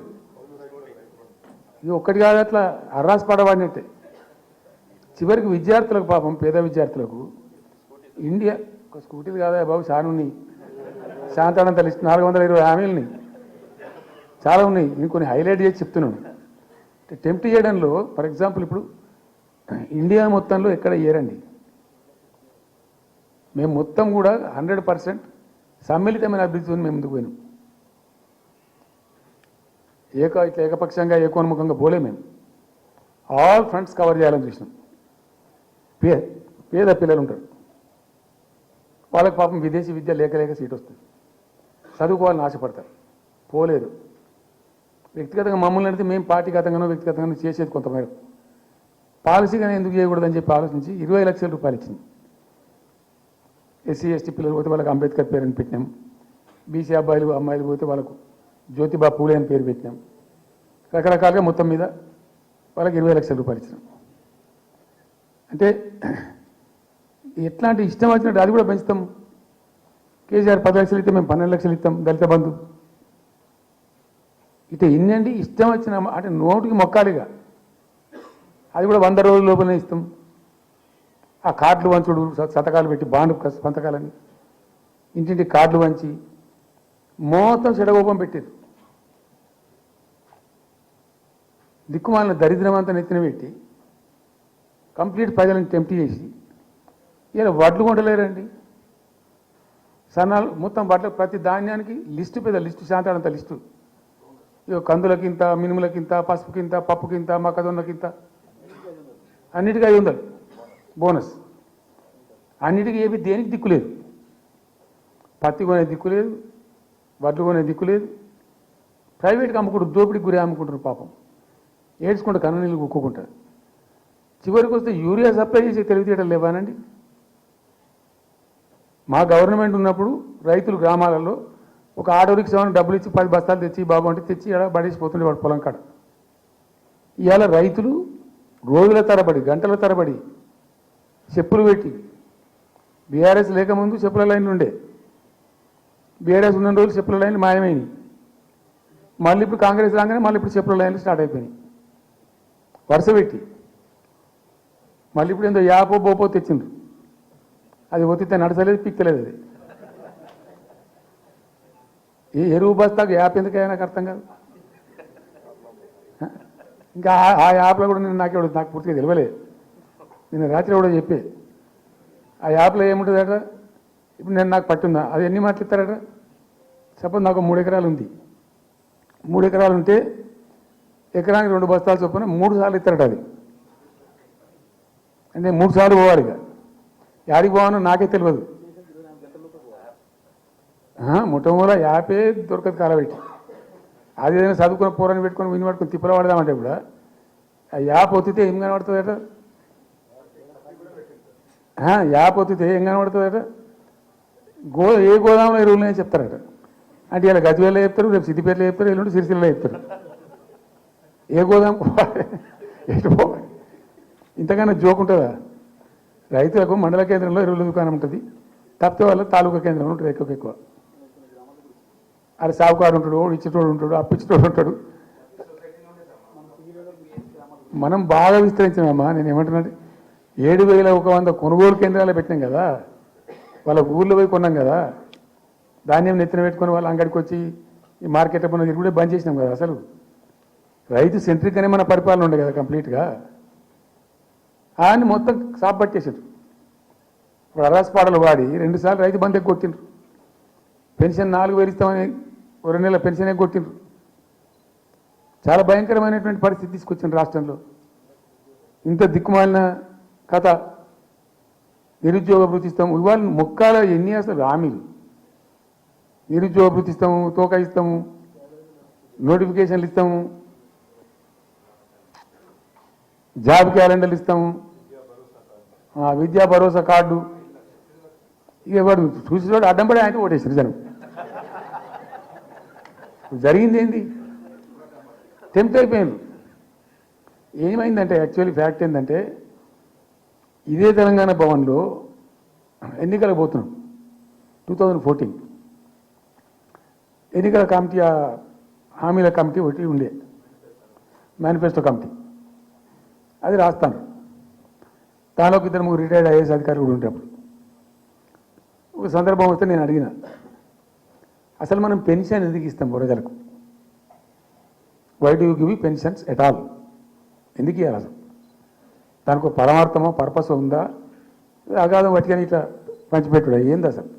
ఇది ఒక్కటి కాదు, అట్లా అర్రాస్ పడవాడినట్టే. చివరికి విద్యార్థులకు, పాపం పేద విద్యార్థులకు ఇండియా ఒక స్కూటీలు కాదా బాబు, చాలా ఉన్నాయి. శాంతాడంత లిస్ట్ 420 హామీలని చాలా ఉన్నాయి. నేను కొన్ని హైలైట్ చేసి చెప్తున్నాను. టెంప్ట్ చేయడంలో, ఫర్ ఎగ్జాంపుల్ ఇప్పుడు ఇండియా మొత్తంలో ఎక్కడ ఇయ్యరండి. మేము మొత్తం కూడా 100% సమ్మిళితమైన అభివృద్ధితో మేము ముందుకు పోయినాం. ఇట్లా ఏకపక్షంగా ఏకోన్ముఖంగా పోలే. మేము ఆల్ ఫ్రంట్స్ కవర్ చేయాలని చూసినాం. పేద పిల్లలు ఉంటారు, వాళ్ళకి పాపం విదేశీ విద్య లేక సీట్ వస్తుంది, చదువుకోవాలని ఆశపడతారు, పోలేదు. వ్యక్తిగతంగా మమ్మల్ని అంటే మేము పార్టీగతంగానో వ్యక్తిగతంగానో చేసేది కొంతమేర. పాలసీగానే ఎందుకు చేయకూడదని చెప్పి ఆలోచించి 20 లక్షల రూపాయలు ఇచ్చింది. ఎస్సీ ఎస్టీ పిల్లలు పోతే వాళ్ళకి అంబేద్కర్ పేరు అని పెట్టినాం. బీసీ అమ్మాయిలు పోతే వాళ్ళకు జ్యోతిబా పూలే అని పేరు పెట్టినాం. రకరకాలుగా మొత్తం మీద వాళ్ళకి 20 లక్షల రూపాయలు ఇచ్చినాం. అంటే ఎట్లాంటి ఇష్టం వచ్చినట్టు అది కూడా పెంచుతాం. కేసీఆర్ 10 లక్షలు ఇస్తే మేము 12 లక్షలు ఇస్తాం. దళిత బంధు ఇటు ఇన్నండి ఇష్టం వచ్చిన అంటే నోటికి మొక్కాలిగా అది కూడా 100 రోజుల లోపలనే ఇస్తాం. ఆ కార్డులు వంచుడు సంతకాలు పెట్టి బాండు సంతకాలని ఇంటింటి కార్డులు వంచి మొత్తం చెడగోపం పెట్టారు. దిక్కుమాలిన దరిద్రం అంతా నెత్తిన పెట్టి కంప్లీట్ ప్రజలను టెంప్ట్ చేసి ఇలా వడ్లు కొంటలేరండి. సన్నాలు మొత్తం బట్టలు ప్రతి ధాన్యానికి లిస్టు పెద్ద లిస్టు శాంతాడంత లిస్టు. ఇక కందులకింత, మినుములకింత, పసుపుకింత, పప్పుకింత, మొక్కజొన్నకింత, అన్నిటికీ 500 బోనస్. అన్నిటికీ ఏమి దేనికి దిక్కు లేదు. పత్తి కొనే దిక్కు లేదు, వడ్లు కొనే దిక్కు లేదు. ప్రైవేట్గా అమ్ముకుంటారు, దోపిడికి గురి అమ్ముకుంటారు. పాపం ఏడ్చుకుంటూ కన్నీళ్ళు కుక్కుంటారు. చివరికి వస్తే యూరియా సప్లై చేసే తెలివితేటలు లేవానండి. మా గవర్నమెంట్ ఉన్నప్పుడు రైతులు గ్రామాలలో ఒక ఆటో రిక్షాను డబ్బులు ఇచ్చి 10 బస్తాలు తెచ్చి బాబు అంటే తెచ్చి ఇలా పడేసిపోతుండే వాడు పొలం కాడ. ఇవాళ రైతులు రోజుల తరబడి గంటల తరబడి చెప్పులు పెట్టి, బీఆర్ఎస్ లేకముందు చెప్పుల లైన్లు ఉండే, బీఆర్ఎస్ ఉన్న రోజులు చెప్పుల లైన్లు మాయమైనవి. మళ్ళీ ఇప్పుడు కాంగ్రెస్ రాగానే మళ్ళీ ఇప్పుడు చెప్పుల లైన్లు స్టార్ట్ అయిపోయినాయి వరుస పెట్టి. మళ్ళీ ఇప్పుడు ఏందో యాపో బోపో తెచ్చిండ్రు, అది ఒత్తితే నడచలేదు, పిక్కలేదు. అది ఏ ఎరువు బస్తాకు యాప్ ఎందుకైనా నాకు అర్థం కాదు. ఇంకా ఆ యాప్లో కూడా నేను నాకు పూర్తిగా తెలియలేదు. నేను రాత్రి కూడా చెప్పే ఆ యాప్లో ఏముంటుందట. ఇప్పుడు నేను నాకు పట్టుందా, అది ఎన్ని మాటలు ఇస్తారట. సపోజ్ నాకు 3 ఎకరాలు ఉంది. 3 ఎకరాలు ఉంటే ఎకరానికి 2 బస్తాలు చొప్పున 3 సార్లు ఇస్తారట. అది అంటే 3 సార్లు పోవాలి. ఇక యాడికి పోవాలో నాకే తెలియదు. మొట్టమొదట యాపే దొరకదు కాలబెట్టి. అది ఏదైనా చదువుకున్న పూరాన్ని పెట్టుకొని విని పట్టుకొని తిప్పలు పడదామంటే కూడా ఆ యాప్ ఒత్తితే ఏం కనబడుతుందట. యాప్ ఒత్తితే ఏం కనబడుతుందట. ఏ గోదాంలో ఎరువులనే చెప్తారట. అంటే ఇలా గజ్వేల్లో చెప్తారు, రేపు సిద్దిపేటలో చెప్తారు, ఎల్లుండి సిరిసిల్లలో చెప్తారు. ఏ గోదాం ఎటు పోవాలి. ఇంతకన్నా జోక్ ఉంటుందా. రైతులకు మండల కేంద్రంలో ఎరువుల దుకాణం ఉంటుంది, తప్పితే వాళ్ళ తాలూకా కేంద్రంలో ఉంటుంది ఎక్కువ. అది సాగుకాడు ఉంటాడు, ఇచ్చేటోడు ఉంటాడు, అప్పిచ్చేటోడు ఉంటాడు. మనం బాగా విస్తరించామమ్మా. నేను ఏమంటున్నాను, 7,100 కొనుగోలు కేంద్రాలు పెట్టినాం కదా, వాళ్ళ ఊర్లో పోయి కొన్నాం కదా. ధాన్యం నెత్తిన పెట్టుకొని వాళ్ళ అంగడికి వచ్చి ఈ మార్కెట్ పనులు తిరుగుడే బంద్ చేసినాం కదా. అసలు రైతు సెంట్రిక్గానే మన పరిపాలన ఉండే కదా కంప్లీట్గా. ఆయన మొత్తం సాప్ పట్టేసారు. ఇప్పుడు అరాసపాడలు వాడి 2 సార్లు రైతు బంధు కొట్టిండ్రు. పెన్షన్ 4,000 ఇస్తామని 2 నెలల పెన్షన్ కొట్టిండ్రు. చాలా భయంకరమైనటువంటి పరిస్థితి తీసుకొచ్చిండ్రు రాష్ట్రంలో. ఇంత దిక్కుమాలిన కథ. నిరుద్యోగ భృతి ఇస్తాము, ఇవాళ మొక్కాల ఎన్ని అసలు హామీలు. నిరుద్యోగ భృతి ఇస్తాము, తోక ఇస్తాము, నోటిఫికేషన్లు ఇస్తాము, జాబ్ క్యాలెండర్లు ఇస్తాము, విద్యా భరోసా కార్డు. ఇక వాడు చూసి అడ్డం పడి ఆయన ఓటేసారు జనం. జరిగింది ఏంది, టెంప్ట్ అయిపోయారు. ఏమైందంటే యాక్చువల్లీ ఫ్యాక్ట్ ఏంటంటే, ఇదే తెలంగాణ భవన్లో ఎన్నికలకు పోతున్నాం 2014. ఎన్నికల కమిటీ, హామీల కమిటీ ఒకటి ఉండే, మేనిఫెస్టో కమిటీ. అది రాస్తాను. దానిలో 2-3 రిటైర్డ్ ఐఏఎస్ అధికారులు కూడా ఉండేటప్పుడు ఒక సందర్భం వస్తే నేను అడిగిన, అసలు మనం పెన్షన్ ఎందుకు ఇస్తాం ప్రజలకు? Why do you give pensions at all? ఎందుకు ఇవ్వాలి అసలు? దానికి ఒక పరమార్థమో పర్పస్ ఉందా? అగాధం పట్టుకొని ఇట్లా పంచిపెట్టుడా ఏంది అసలు?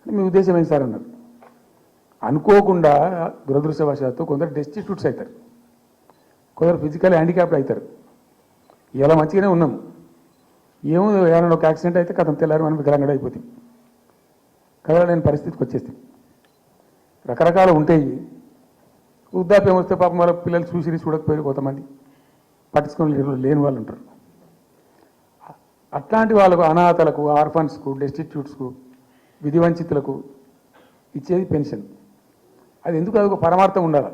మీ ఉద్దేశం ఏంటి సార్ అన్నారు. అనుకోకుండా దురదృష్టవశాత్తు కొందరు డెస్టిట్యూట్స్ అవుతారు, కొందరు ఫిజికల్ హ్యాండిక్యాప్డ్ అవుతారు. ఇలా మంచిగానే ఉన్నాం, ఏమో ఏమైనా ఒక యాక్సిడెంట్ అయితే కథం తెల్లారి మనం వికలాంగుడు అయిపోతాం. కదలలేని పరిస్థితికి వచ్చేస్తాం. రకరకాలు ఉంటాయి. వృద్ధాప్యం వస్తే పాపం వాళ్ళ పిల్లలు చూసి చూడకపోయి కొంతమంది పట్టించుకొని లేని వాళ్ళు ఉంటారు. అట్లాంటి వాళ్ళకు, అనాథలకు, ఆర్ఫన్స్కు, డెస్టిట్యూట్స్కు, విధివంచితులకు ఇచ్చేది పెన్షన్. అది ఎందుకు? అది ఒక పరమార్థం ఉండాలి.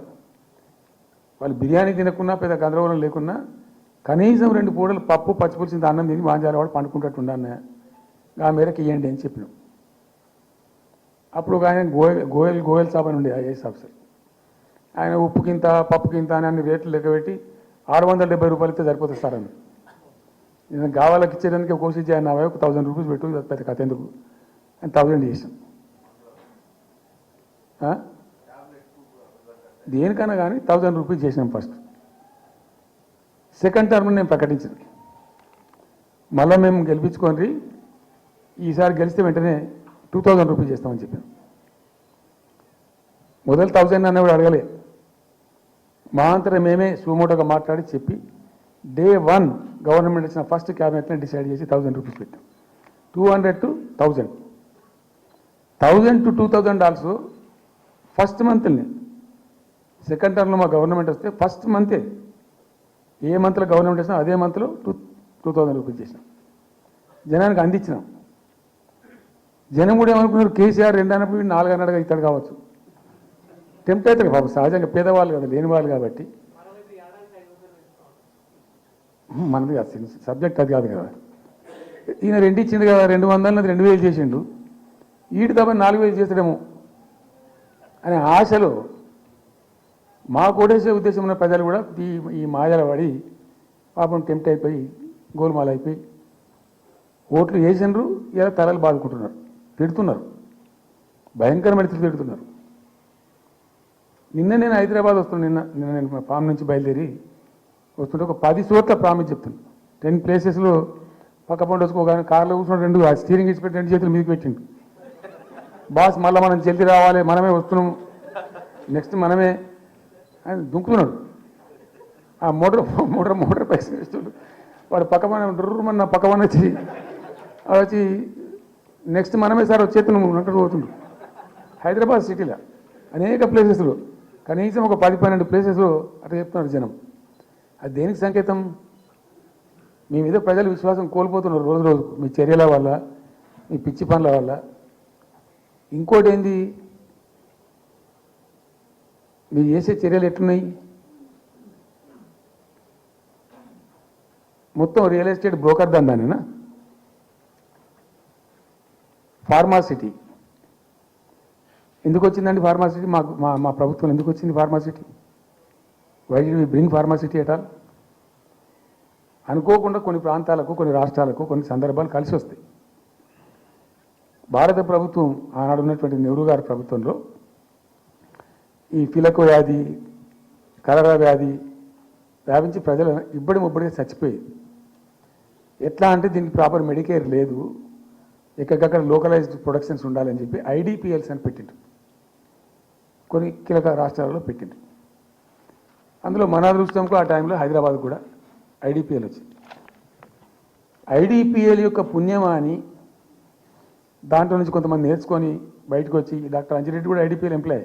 వాళ్ళు బిర్యానీ తినకున్నా, పెద్ద గందరగోళం లేకున్నా కనీసం 2 పూటలు పప్పు పచ్చిపులిసిన అన్నం తిని వాంజాల వాడు పండుకుంటట్టు ఉండాలి. ఆ మేరకు ఇవ్వండి అని చెప్పినాం. అప్పుడు ఒక ఆయన గోయల్ సాబ్ అని ఉండే ఐఏఎస్ ఆఫీసర్, ఆయన ఉప్పుకింత పప్పుకింత అని అన్ని రేట్లు లెక్కబెట్టి 670 రూపాయలు ఇస్తే సరిపోతుంది సార్ అని. నేను గావాలకు ఇచ్చేదానికి కోసి ఆయన 1000 రూపీస్ పెట్టు, పెద్ద కథ ఎందుకు అని 1000 చేసాం. దేనికన్నా కానీ 1000 రూపీస్ చేసినాం ఫస్ట్. సెకండ్ టర్మ్ నేను ప్రకటించాను, మళ్ళీ మేము గెలిపించుకొని ఈసారి గెలిస్తే వెంటనే 2000 రూపీస్ చేస్తామని చెప్పాను. మొదలు 1000 అన్న కూడా అడగలే, మా అంతటా మేమే సుమోటోగా మాట్లాడి చెప్పి డే 1 గవర్నమెంట్ ఇచ్చిన ఫస్ట్ క్యాబినెట్ని డిసైడ్ చేసి 1000 రూపీస్ పెట్టాం. 200 to 1000, 1000 to 2000 also first మంత్ని. Second టర్మ్లో మా గవర్నమెంట్ వస్తే ఫస్ట్ మంతే, ఏ మంత్లో గవర్నమెంట్ వచ్చినా అదే మంత్లో 2000 రూపీస్ చేసినాం, జనానికి అందించినాం. జనం కూడా ఏమనుకున్నారు, కేసీఆర్ 2 అన్నప్పుడు 4 అన్నట్టుగా ఇస్తాడు కావచ్చు, టెంప్ట్ అవుతారు బాబు, సహజంగా పేదవాళ్ళు కదా, లేని వాళ్ళు కాబట్టి. మనది కాదు సబ్జెక్ట్, అది కాదు కదా. ఈయన 2 ఇచ్చింది కదా, 200 2000 చేసిండు, ఈడు తప్ప 4000 చేస్తాడేమో అనే ఆశలో మా కోటేసే ఉద్దేశం ఉన్న ప్రజలు కూడా ఈ మాయల పడి పాపం టెంప్ట్ అయిపోయి గోల్మాల్ అయిపోయి ఓట్లు వేసినారు. ఇలా తలలు బాదుకుంటున్నారు, తిడుతున్నారు, భయంకరమైన తిడుతున్నారు. నిన్న నేను హైదరాబాద్ వస్తున్నాను, నిన్న నేను ఫామ్ నుంచి బయలుదేరి వస్తుంటే ఒక 10 చోట్ల ప్రామిస్ చెప్తున్నాను. 10 ప్లేసెస్లో పక్క పంట వచ్చుకోగానే కార్లో కూర్చున్న 2 స్టీరింగ్ ఇచ్చి పెట్టి 2 చేతులు మీదకి పెట్టిండు. బాస్ మళ్ళీ మనం జల్దీ రావాలి, మనమే వస్తున్నాం, నెక్స్ట్ మనమే అని దుంకుతున్నాడు. ఆ మోటార్ పైసలు ఇస్తుండు, వాడు పక్కన డుర్రమన్న పక్కన వచ్చి నెక్స్ట్ మనమే సార్ చేతులు నక్కడికి పోతుండ్రు. హైదరాబాద్ సిటీలో అనేక ప్లేసెస్లో కనీసం ఒక 10-12 ప్లేసెస్లో అట్లా చెప్తున్నారు జనం. అది దేనికి సంకేతం? మీ మీద ప్రజలు విశ్వాసం కోల్పోతున్నారు రోజు రోజుకు, మీ చర్యల వల్ల, మీ పిచ్చి పనుల వల్ల. ఇంకోటి ఏంది, మీరు చేసే చర్యలు ఎట్లున్నాయి? మొత్తం రియల్ ఎస్టేట్ బ్రోకర్ దందానేనా? ఫార్మాసిటీ ఎందుకు వచ్చిందండి? ఫార్మాసిటీ మా ప్రభుత్వం ఎందుకు వచ్చింది pharma city? Why did we bring pharma city at all? అనుకోకుండా కొన్ని ప్రాంతాలకు, కొన్ని రాష్ట్రాలకు కొన్ని సందర్భాలు కలిసి వస్తాయి. భారత ప్రభుత్వం ఆనాడు ఉన్నటువంటి నెహ్రూ గారి ప్రభుత్వంలో ఈ పిలకు వ్యాధి, కలరా వ్యాధి వ్యాపించి ప్రజలు ఇబ్బడిగా చచ్చిపోయేది. ఎట్లా అంటే దీనికి ప్రాపర్ మెడికేర్ లేదు, ఎక్కడికక్కడ లోకలైజ్డ్ ప్రొడక్షన్స్ ఉండాలని చెప్పి ఐడిపిఎల్స్ అని పెట్టిండ్రు, కొన్ని కీలక రాష్ట్రాలలో పెట్టిండ్రు. అందులో మన అదృష్టంలో ఆ టైంలో హైదరాబాద్ కూడా ఐడిపిఎల్ వచ్చింది. ఐడిపిఎల్ యొక్క పుణ్యమా అని దాంట్లో నుంచి కొంతమంది నేర్చుకొని బయటకు వచ్చి, డాక్టర్ అంజిరెడ్డి కూడా ఐడిపిఎల్ ఎంప్లాయ్,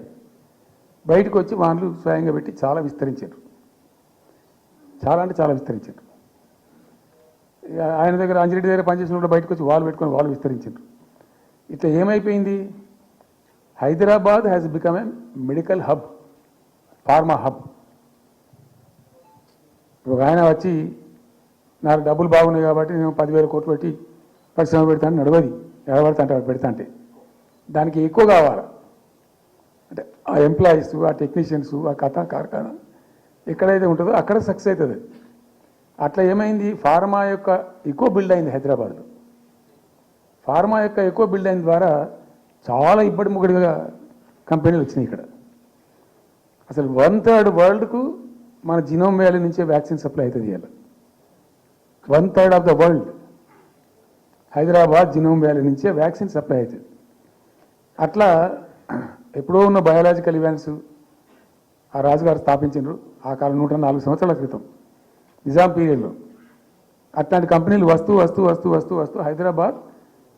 బయటకు వచ్చి వాళ్ళు స్వయంగా పెట్టి చాలా విస్తరించారు, చాలా అంటే చాలా విస్తరించారు. ఆయన దగ్గర అంజిరెడ్డి దగ్గర పనిచేసిన కూడా బయటకు వచ్చి వాళ్ళు పెట్టుకొని వాళ్ళు విస్తరించారు. ఇట్లా ఏమైపోయింది, Hyderabad has become a medical hub, pharma hub. ఒక ఆయన వచ్చి నాకు డబ్బులు బాగున్నాయి కాబట్టి నేను 10,000 కోట్లు పెట్టి పరిశ్రమ పెడతాను, నడవది, ఎడబడతా అంటే పెడతా అంటే దానికి ఎక్కువ కావాలి. అంటే ఆ ఎంప్లాయీస్, ఆ టెక్నీషియన్స్, ఆ కథ కార్ఖానా ఎక్కడైతే ఉంటుందో అక్కడ సక్సెస్ అవుతుంది. అట్లా ఏమైంది, ఫార్మా యొక్క ఎక్కువ బిల్డ్ అయింది హైదరాబాద్లో. ఫార్మా యొక్క ఎక్కువ బిల్డ్ అయిన ద్వారా చాలా ఇబ్బడి ముగ్గడిగా కంపెనీలు వచ్చినాయి ఇక్కడ. అసలు 1/3 వరల్డ్కు మన జినోమ్ వ్యాలీ నుంచే వ్యాక్సిన్ సప్లై అవుతుంది. ఇవాళ 1/3 of the world Hyderabad genome valley నుంచే వ్యాక్సిన్ సప్లై అవుతుంది. అట్లా ఎప్పుడో ఉన్న బయాలజికల్ ఈవెంట్స్ ఆ రాజుగారు స్థాపించారు ఆ కాలం 104 సంవత్సరాల క్రితం నిజాం పీరియడ్లో. అట్లాంటి కంపెనీలు వస్తూ వస్తూ వస్తూ వస్తూ వస్తూ Hyderabad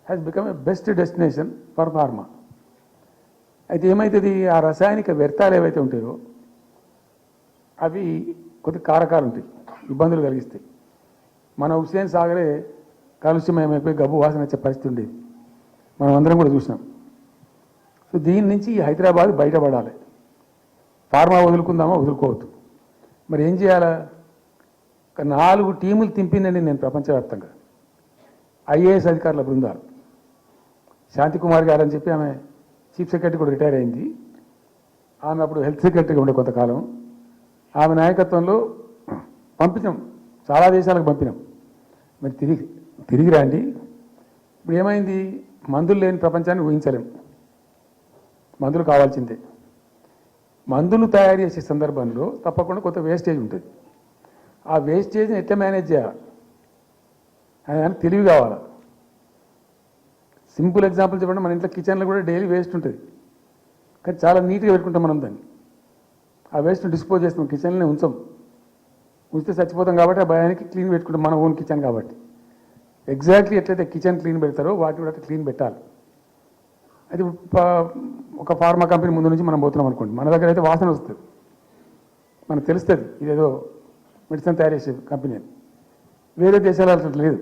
has become a best destination for pharma. అయితే ఏమవుతుంది, ఆ రసాయనిక వ్యర్థాలు ఏవైతే ఉంటాయో అవి కొద్ది కారకాలు ఉంటాయి, ఇబ్బందులు కలిగిస్తాయి. మన హుస్సేన్ సాగరే కాలుష్యమయమైపోయి గబ్బు వాసన వచ్చే పరిస్థితి ఉండేది, మనం అందరం కూడా చూసినాం. సో దీని నుంచి హైదరాబాద్ బయటపడాలి. ఫార్మా వదులుకుందామా, వదులుకోవద్దు. మరి ఏం చేయాలా? ఒక 4 టీములు తింపిందండి నేను ప్రపంచవ్యాప్తంగా. ఐఏఎస్ అధికారుల బృందాలు, శాంతికుమార్ గారు అని చెప్పి ఆమె చీఫ్ సెక్రటరీ కూడా రిటైర్ అయింది, ఆమె అప్పుడు హెల్త్ సెక్రటరీగా ఉండే కొంతకాలం. ఆమె నాయకత్వంలో పంపించాం, చాలా దేశాలకు పంపినాం. మరి తిరిగి రండి. ఇప్పుడు ఏమైంది? మందులు లేని ప్రపంచాన్ని ఊహించలేం. మందులు కావాల్సిందే. మందులు తయారు చేసే సందర్భంలో తప్పకుండా కొంత వేస్టేజ్ ఉంటుంది. ఆ వేస్టేజ్ని ఎట్లా మేనేజ్ చేయాలి అని తెలివి కావాలి. సింపుల్ ఎగ్జాంపుల్ చెప్పండి, మన ఇంట్లో కిచెన్లో కూడా డైలీ వేస్ట్ ఉంటుంది, కానీ చాలా నీట్గా పెట్టుకుంటాం మనం దాన్ని. ఆ వేస్ట్ని డిస్పోజ్ చేస్తాం, కిచెన్లోనే ఉంచితే చచ్చిపోతాం కాబట్టి ఆ భయానికి క్లీన్ పెట్టుకుంటాం, మన ఓన్ కిచెన్ కాబట్టి. ఎగ్జాక్ట్లీ ఎట్లయితే కిచెన్ క్లీన్ పెడతారో వాటిని కూడా అట్లా క్లీన్ పెట్టాలి. అది ఒక ఫార్మా కంపెనీ ముందు నుంచి మనం పోతున్నాం అనుకోండి, మన దగ్గర అయితే వాసన వస్తుంది, మనకు తెలుస్తుంది ఇదేదో మెడిసిన్ తయారు చేసే కంపెనీ అని. వేరే దేశాలు అట్లా లేదు,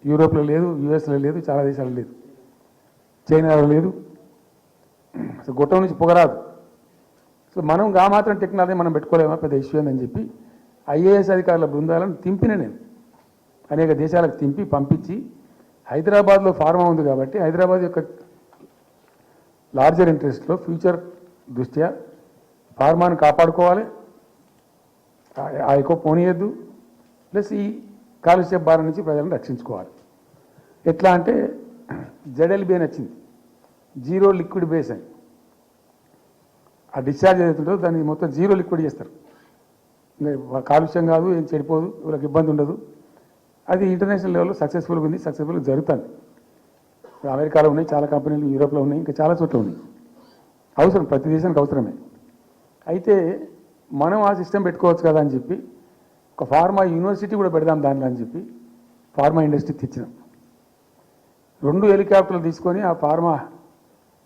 యూరోప్లో లేదు, యూఎస్లో లేదు, చాలా దేశాలు లేదు, చైనాలో లేదు. అసలు గొట్టం నుంచి పొగరాదు. సో మనం మాత్రం టెక్నాలజీ మనం పెట్టుకోలేమా, పెద్ద ఇష్యూ అని చెప్పి ఐఏఎస్ అధికారుల బృందాలను తింపిన నేను అనేక దేశాలకు తింపి పంపించి, హైదరాబాద్లో ఫార్మా ఉంది కాబట్టి హైదరాబాద్ యొక్క లార్జర్ ఇంట్రెస్ట్లో ఫ్యూచర్ దృష్ట్యా ఫార్మాను కాపాడుకోవాలి, ఆ ఎక్కువ పోనీయద్దు, ప్లస్ ఈ కాలుష్య బారి నుంచి ప్రజలను రక్షించుకోవాలి. ఎట్లా అంటే జెడ్ఎల్బి అని వచ్చింది, జీరో లిక్విడ్ బేస్ అని. ఆ డిశ్చార్జ్ ఏదైతుందో దాన్ని మొత్తం జీరో లిక్విడ్ చేస్తారు, కాలుష్యం కాదు, ఏం చెడిపోదు, వీళ్ళకి ఇబ్బంది ఉండదు. అది ఇంటర్నేషనల్ లెవెల్లో సక్సెస్ఫుల్గా ఉంది, సక్సెస్ఫుల్గా జరుగుతుంది. అమెరికాలో ఉన్నాయి చాలా కంపెనీలు, యూరోప్లో ఉన్నాయి, ఇంకా చాలా చోట్ల ఉన్నాయి. అవసరం, ప్రతి దేశానికి అవసరమే. అయితే మనం ఆ సిస్టమ్ పెట్టుకోవచ్చు కదా అని చెప్పి ఒక ఫార్మా యూనివర్సిటీ కూడా పెడదాం దానిలో అని చెప్పి ఫార్మా ఇండస్ట్రీ తెచ్చినాం. 2 హెలికాప్టర్లు తీసుకొని ఆ ఫార్మా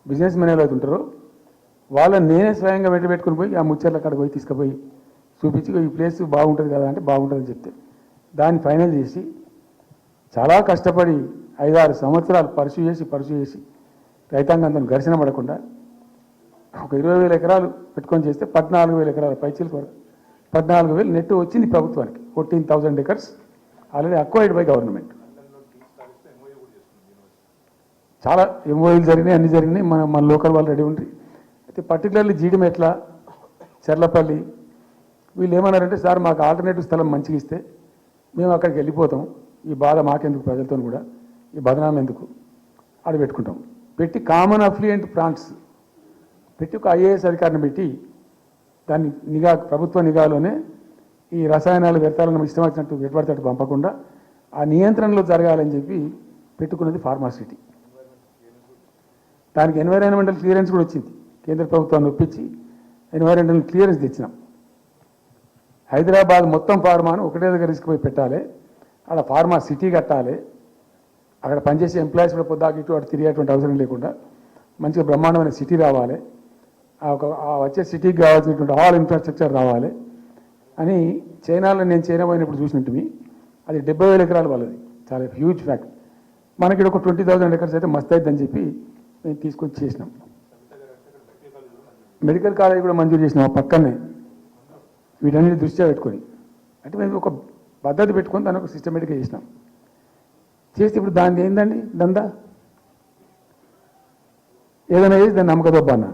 బిజినెస్ మెన్ ఎవరైతే ఉంటారో వాళ్ళని నేనే స్వయంగా పెట్టుకుని పోయి ఆ ముచ్చర్ల అక్కడికి పోయి తీసుకుపోయి చూపించి ఈ ప్లేస్ బాగుంటుంది కదా అంటే బాగుంటుందని చెప్తే దాన్ని ఫైనల్ చేసి చాలా కష్టపడి 5-6 సంవత్సరాలు పర్సూ చేసి రైతాంగంతో ఘర్షణ పడకుండా ఒక 20,000 ఎకరాలు పెట్టుకొని చేస్తే 14,000 ఎకరాల పైచీలకు వరకు 14,000 నెట్ వచ్చింది ప్రభుత్వానికి. 14,000 acres already acquired by government. చాలా ఎంఓయూలు జరిగినాయి, అన్ని జరిగినాయి, మన లోకల్ వాళ్ళు రెడీ ఉండి. అయితే పర్టికులర్లీ జీడిమెట్ల, చెర్లపల్లి వీళ్ళు ఏమన్నారంటే, సార్ మాకు ఆల్టర్నేటివ్ స్థలం మంచిగా ఇస్తే మేము అక్కడికి వెళ్ళిపోతాం, ఈ బాధ మాకెందుకు, ప్రజలతో కూడా ఈ బదనాం ఎందుకు, ఆడ పెట్టుకుంటాం. పెట్టి కామన్ అఫ్లుయెంట్ ప్లాంట్స్ పెట్టి ఒక ఐఏఎస్ అధికారిని పెట్టి దాన్ని ప్రభుత్వ నిఘాలోనే ఈ రసాయనాలు వ్యర్థాలను ఇష్టం వచ్చినట్టు ఎటుపడితే పంపకుండా ఆ నియంత్రణలో జరగాలని చెప్పి పెట్టుకున్నది ఫార్మాసిటీ. దానికి ఎన్వైరాన్మెంటల్ క్లియరెన్స్ కూడా వచ్చింది, కేంద్ర ప్రభుత్వాన్ని ఒప్పించి ఎన్వైరాన్మెంటల్ క్లియరెన్స్ తెచ్చినాం. హైదరాబాద్ మొత్తం ఫార్మాను ఒకటే దగ్గర తీసుకుపోయి పెట్టాలి, అక్కడ ఫార్మా సిటీ కట్టాలి, అక్కడ పనిచేసే ఎంప్లాయీస్ కూడా పొద్దాకి ఇటు అటు తిరిగేటువంటి అవసరం లేకుండా మంచిగా బ్రహ్మాండమైన సిటీ రావాలి, వచ్చే సిటీకి కావాల్సినటువంటి ఆల్ ఇన్ఫ్రాస్ట్రక్చర్ రావాలి అని చైనాలో నేను చైనా పోయినప్పుడు చూసినట్టు అది 70,000 ఎకరాలు వాళ్ళది, చాలా హ్యూజ్ ఫ్యాక్ట్. మనకి ఒక 20,000 acres అయితే మస్తు అవుతుందని చెప్పి మేము తీసుకొచ్చి చేసినాం. మెడికల్ కాలేజ్ కూడా మంజూరు చేసినాం ఆ పక్కనే, వీటన్నిటి దృష్ట్యా పెట్టుకొని. అంటే మేము ఒక పద్ధతి పెట్టుకొని దాన్ని ఒక సిస్టమేటిక్గా చేసినాం. చేస్తే ఇప్పుడు దాన్ని ఏందండి దందా, ఏదైనా చేసి దాన్ని నమ్మకదొబ్బన్న.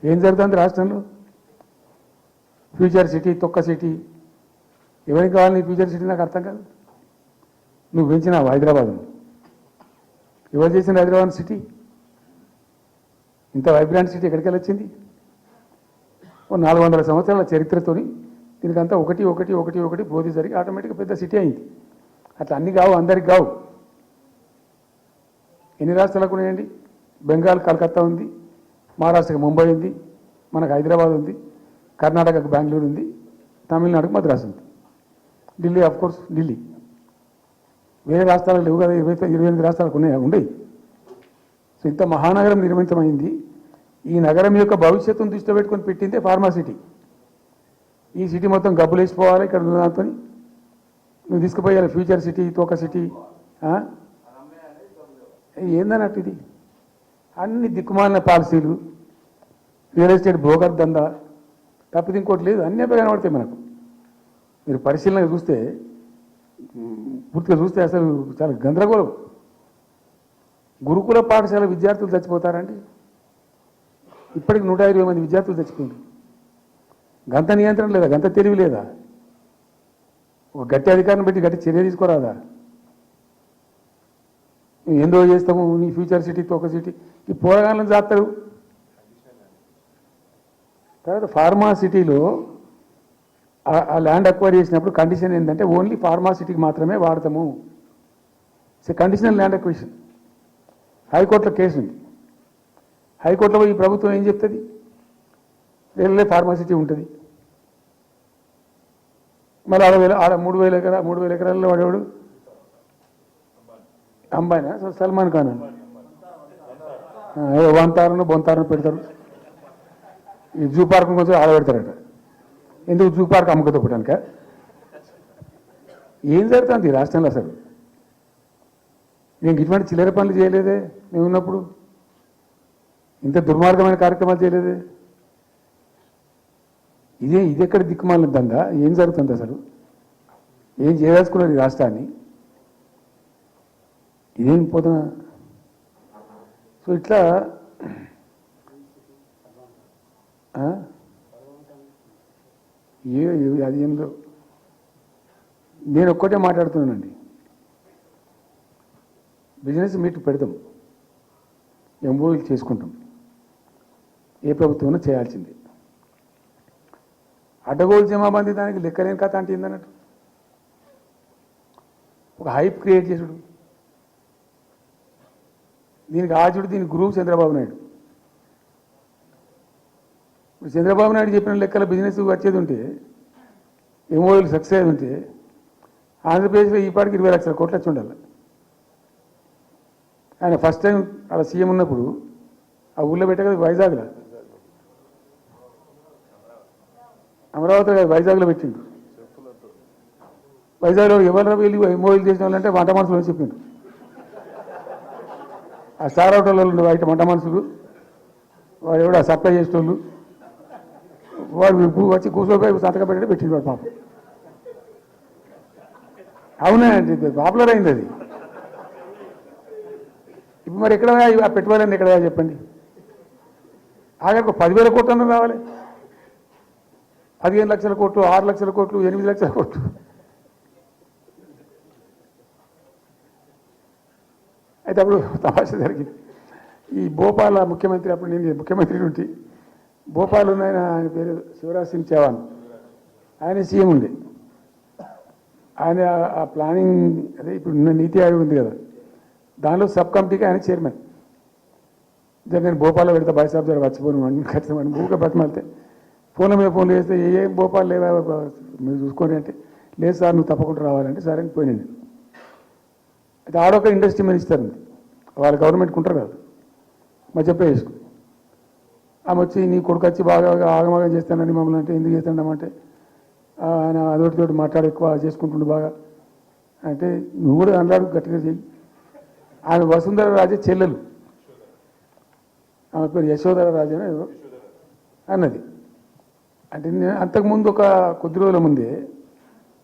ఏం జరుగుతుంది రాష్ట్రంలో? ఫ్యూచర్ సిటీ, తొక్క సిటీ, ఎవరికి కావాలి నీ ఫ్యూచర్ సిటీ? నాకు అర్థం కాదు. నువ్వు పెంచినావు హైదరాబాద్ను, ఎవరు చేసిన హైదరాబాద్ సిటీ? ఇంత వైబ్రాంట్ సిటీ ఎక్కడికి వచ్చింది? 400 సంవత్సరాల చరిత్రతోని దీనికంతా ఒకటి పోతే జరిగి ఆటోమేటిక్గా పెద్ద సిటీ అయింది. అట్లా అన్ని కావు, అందరికి కావు. ఎన్ని రాష్ట్రాలకు ఉన్నాయండి? బెంగాల్ కలకత్తా ఉంది, మహారాష్ట్రకి ముంబై ఉంది, మనకు హైదరాబాద్ ఉంది, కర్ణాటకకు బెంగళూరు ఉంది, తమిళనాడుకు మద్రాసు ఉంది, ఢిల్లీ కోర్స్ ఢిల్లీ. వేరే రాష్ట్రాలకు లేవు కదా, 28 రాష్ట్రాలకు ఉండేవి. సో ఇంత మహానగరం నిర్మితమైంది. ఈ నగరం యొక్క భవిష్యత్తును దృష్టిలో పెట్టుకొని పెట్టిందే ఫార్మాసిటీ. ఈ సిటీ మొత్తం గబ్బులు వేసిపోవాలి, ఇక్కడ ఉన్న దాంతో నువ్వు తీసుకుపోయాలి ఫ్యూచర్ సిటీ, తోక సిటీ. ఏందన్నట్టు ఇది? అన్ని దిక్కుమాలిన పాలసీలు, రియల్ ఎస్టేట్ బ్రోకర్ దందా తప్పితే ఇంకోటి లేదు. అన్నీ కనబడతాయి మనకు. మీరు పరిశీలనగా చూస్తే, పూర్తిగా చూస్తే అసలు చాలా గందరగోళం. గురుకుల పాఠశాల విద్యార్థులు చచ్చిపోతారండి, ఇప్పటికి 120 మంది విద్యార్థులు చచ్చిపోయింది. గంత నియంత్రణ లేదా, గంత తెలివి లేదా? ఒక గట్టి అధికారం పెట్టి గట్టి చర్య తీసుకోరాదా? నువ్వు ఏం రోజు చేస్తాము, నీ ఫ్యూచర్ సిటీతో ఒక సిటీ ఈ పోరగాళ్ళని చేస్తారు. తర్వాత ఫార్మా సిటీలో ఆ ల్యాండ్ అక్వైర్ చేసినప్పుడు కండిషన్ ఏంటంటే ఓన్లీ ఫార్మా సిటీకి మాత్రమే వాడతాము. Conditional land acquisition. హైకోర్టులో కేసు ఉంది. హైకోర్టులో ఈ ప్రభుత్వం ఏం చెప్తుంది? రేళ్ళే ఫార్మా సిటీ ఉంటుంది. మరి ఆడ 3,000 ఎకరాల్లో వాడేవాడు అంబాయినా సల్మాన్ ఖాన్ వంతారను బొంతారను పెడతారు. ఈ జూ పార్క్ కొంచెం ఆడబెడతారట. ఎందుకు జూ పార్క్ అమ్మకతో పెట్టానుక? ఏం జరుగుతుంది ఈ రాష్ట్రంలో అసలు? నేను ఇటువంటి చిల్లర పనులు చేయలేదే మేము ఉన్నప్పుడు. ఇంత దుర్మార్గమైన కార్యక్రమాలు చేయలేదే. ఇది ఎక్కడ దిక్కుమాలిన దందా? ఏం జరుగుతుంది అసలు? ఏం చేయదలుచుకున్నారు ఈ రాష్ట్రాన్ని? ఇదేం పోతున్నా? సో ఇట్లా అది ఏందో నేను ఒక్కటే మాట్లాడుతున్నానండి. బిజినెస్ మీట్ పెడతాం, ఎంఓయూలు చేసుకుంటాం. ఏ ప్రభుత్వం చేయాల్సింది. అడ్డగోలు జమాబందీ దానికి లెక్కలేని కథ అంటే ఏందన్నట్టు. ఒక హైప్ క్రియేట్ చేసుడు, దీనికి ఆచుడు, దీనికి గురువు చంద్రబాబు నాయుడు. ఇప్పుడు చంద్రబాబు నాయుడు చెప్పిన లెక్కల బిజినెస్ వచ్చేది ఉంటే, ఎంఓయూలు సక్సెస్ అయ్యేది ఉంటే ఆంధ్రప్రదేశ్లో ఈ పాటికి 20 లక్షల కోట్లు వచ్చి ఉండాలి. ఆయన ఫస్ట్ టైం అలా సీఎం ఉన్నప్పుడు ఆ ఊళ్ళో పెట్టే కదా వైజాగ్లో, అమరావతి కాదు వైజాగ్లో పెట్టిండు. వైజాగ్లో ఎవరు వెళ్ళి ఎంఓయూలు చేసిన వాళ్ళంటే వంట మనుషులు అని చెప్పిండు. ఆ స్టార్ హోటల్లో బయట వంట మనుషులు వాడు ఎవడ సప్లై చేసేటోళ్ళు వాడు వచ్చి కూర్చోపోయి సంతకం పెట్టి పెట్టిండు వాడు పాపం. అవునా అండి, పాపులర్ అయింది అది. ఇప్పుడు మరి ఎక్కడ ఆ పెట్టుబడులన్నీ ఎక్కడ చెప్పండి? ఆఖరికి 10,000 కోట్లు అన్న రావాలి. 15 లక్షల కోట్లు, 6 లక్షల కోట్లు, 8 లక్షల కోట్లు. అయితే అప్పుడు తమాషా జరిగింది. ఈ భోపాల్ ముఖ్యమంత్రి, అప్పుడు నేను ముఖ్యమంత్రి నుండి భోపాల్ ఆయన పేరు శివరాజ్ సింగ్ చౌహాన్, ఆయన సీఎం ఉండే. ఆయన ఆ ప్లానింగ్ అదే ఇప్పుడు నీతి ఆయోగ్ ఉంది కదా, దానిలో సబ్ కమిటీకి ఆయన చైర్మన్. నేను భోపాల్లో పెడతా బాయ్సాబ్ జర వచ్చిపోను ఖచ్చితంగా ఊరికే బతిమాలితే ఫోన్ల మీద ఫోన్లు చేస్తే ఏం భోపాల్ లేవా మీరు చూసుకోండి అంటే, లేదు సార్ నువ్వు తప్పకుండా రావాలంటే సరే అని పోయినండి. అయితే ఆడొక ఇండస్ట్రీ మినిస్టర్ ఉంది, వాళ్ళ గవర్నమెంట్కి ఉంటారు కదా, మధ్యప్రదేశ్. ఆమె వచ్చి నీ కొడుకు వచ్చి బాగా ఆగమాగం చేస్తానని మమ్మల్ని అంటే, ఎందుకు చేస్తాడమంటే ఆయన అదొకటి మాట్లాడి ఎక్కువ చేసుకుంటుండు బాగా అంటే, నువ్వు కూడా అన్నాడు గట్టిగా చెయ్యి. ఆమె వసుంధర రాజే చెల్లెలు, ఆమె పేరు యశోధర రాజే అన్నది. అంటే అంతకుముందు ఒక కొద్ది రోజుల ముందే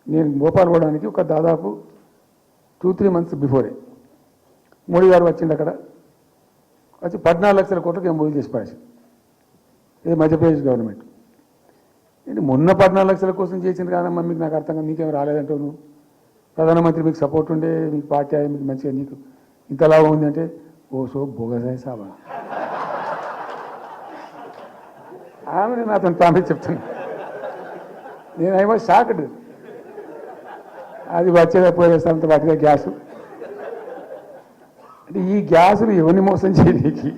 నేను భోపాల్ పోవడానికి ఒక దాదాపు 2-3 మంత్స్ బిఫోరే మోడీ గారు వచ్చిండు. అక్కడ వచ్చి 14 లక్షల కోట్లకు ఎంఓయూ చేసి పడేసింది ఇది మధ్యప్రదేశ్ గవర్నమెంట్. ఏంటి మొన్న 14 లక్షల కోసం చేసింది కాదమ్మా, మీకు నాకు అర్థం కాదు, నీకేం రాలేదంటావు నువ్వు. ప్రధానమంత్రి మీకు సపోర్ట్ ఉండే, మీకు పార్టీ మీకు మంచిగా నీకు ఇంత లాభం ఉంది అంటే, ఓ సో బోగసాయి సాబా ఆమె నాతో తామే చెప్తున్నా. నేను ఐ వాజ్ షాక్డ్. అది వచ్చేదా పోయేస్తానంత వాటిగా గ్యాసు అంటే, ఈ గ్యాసులు ఎవరిని మోసం చేయడానికి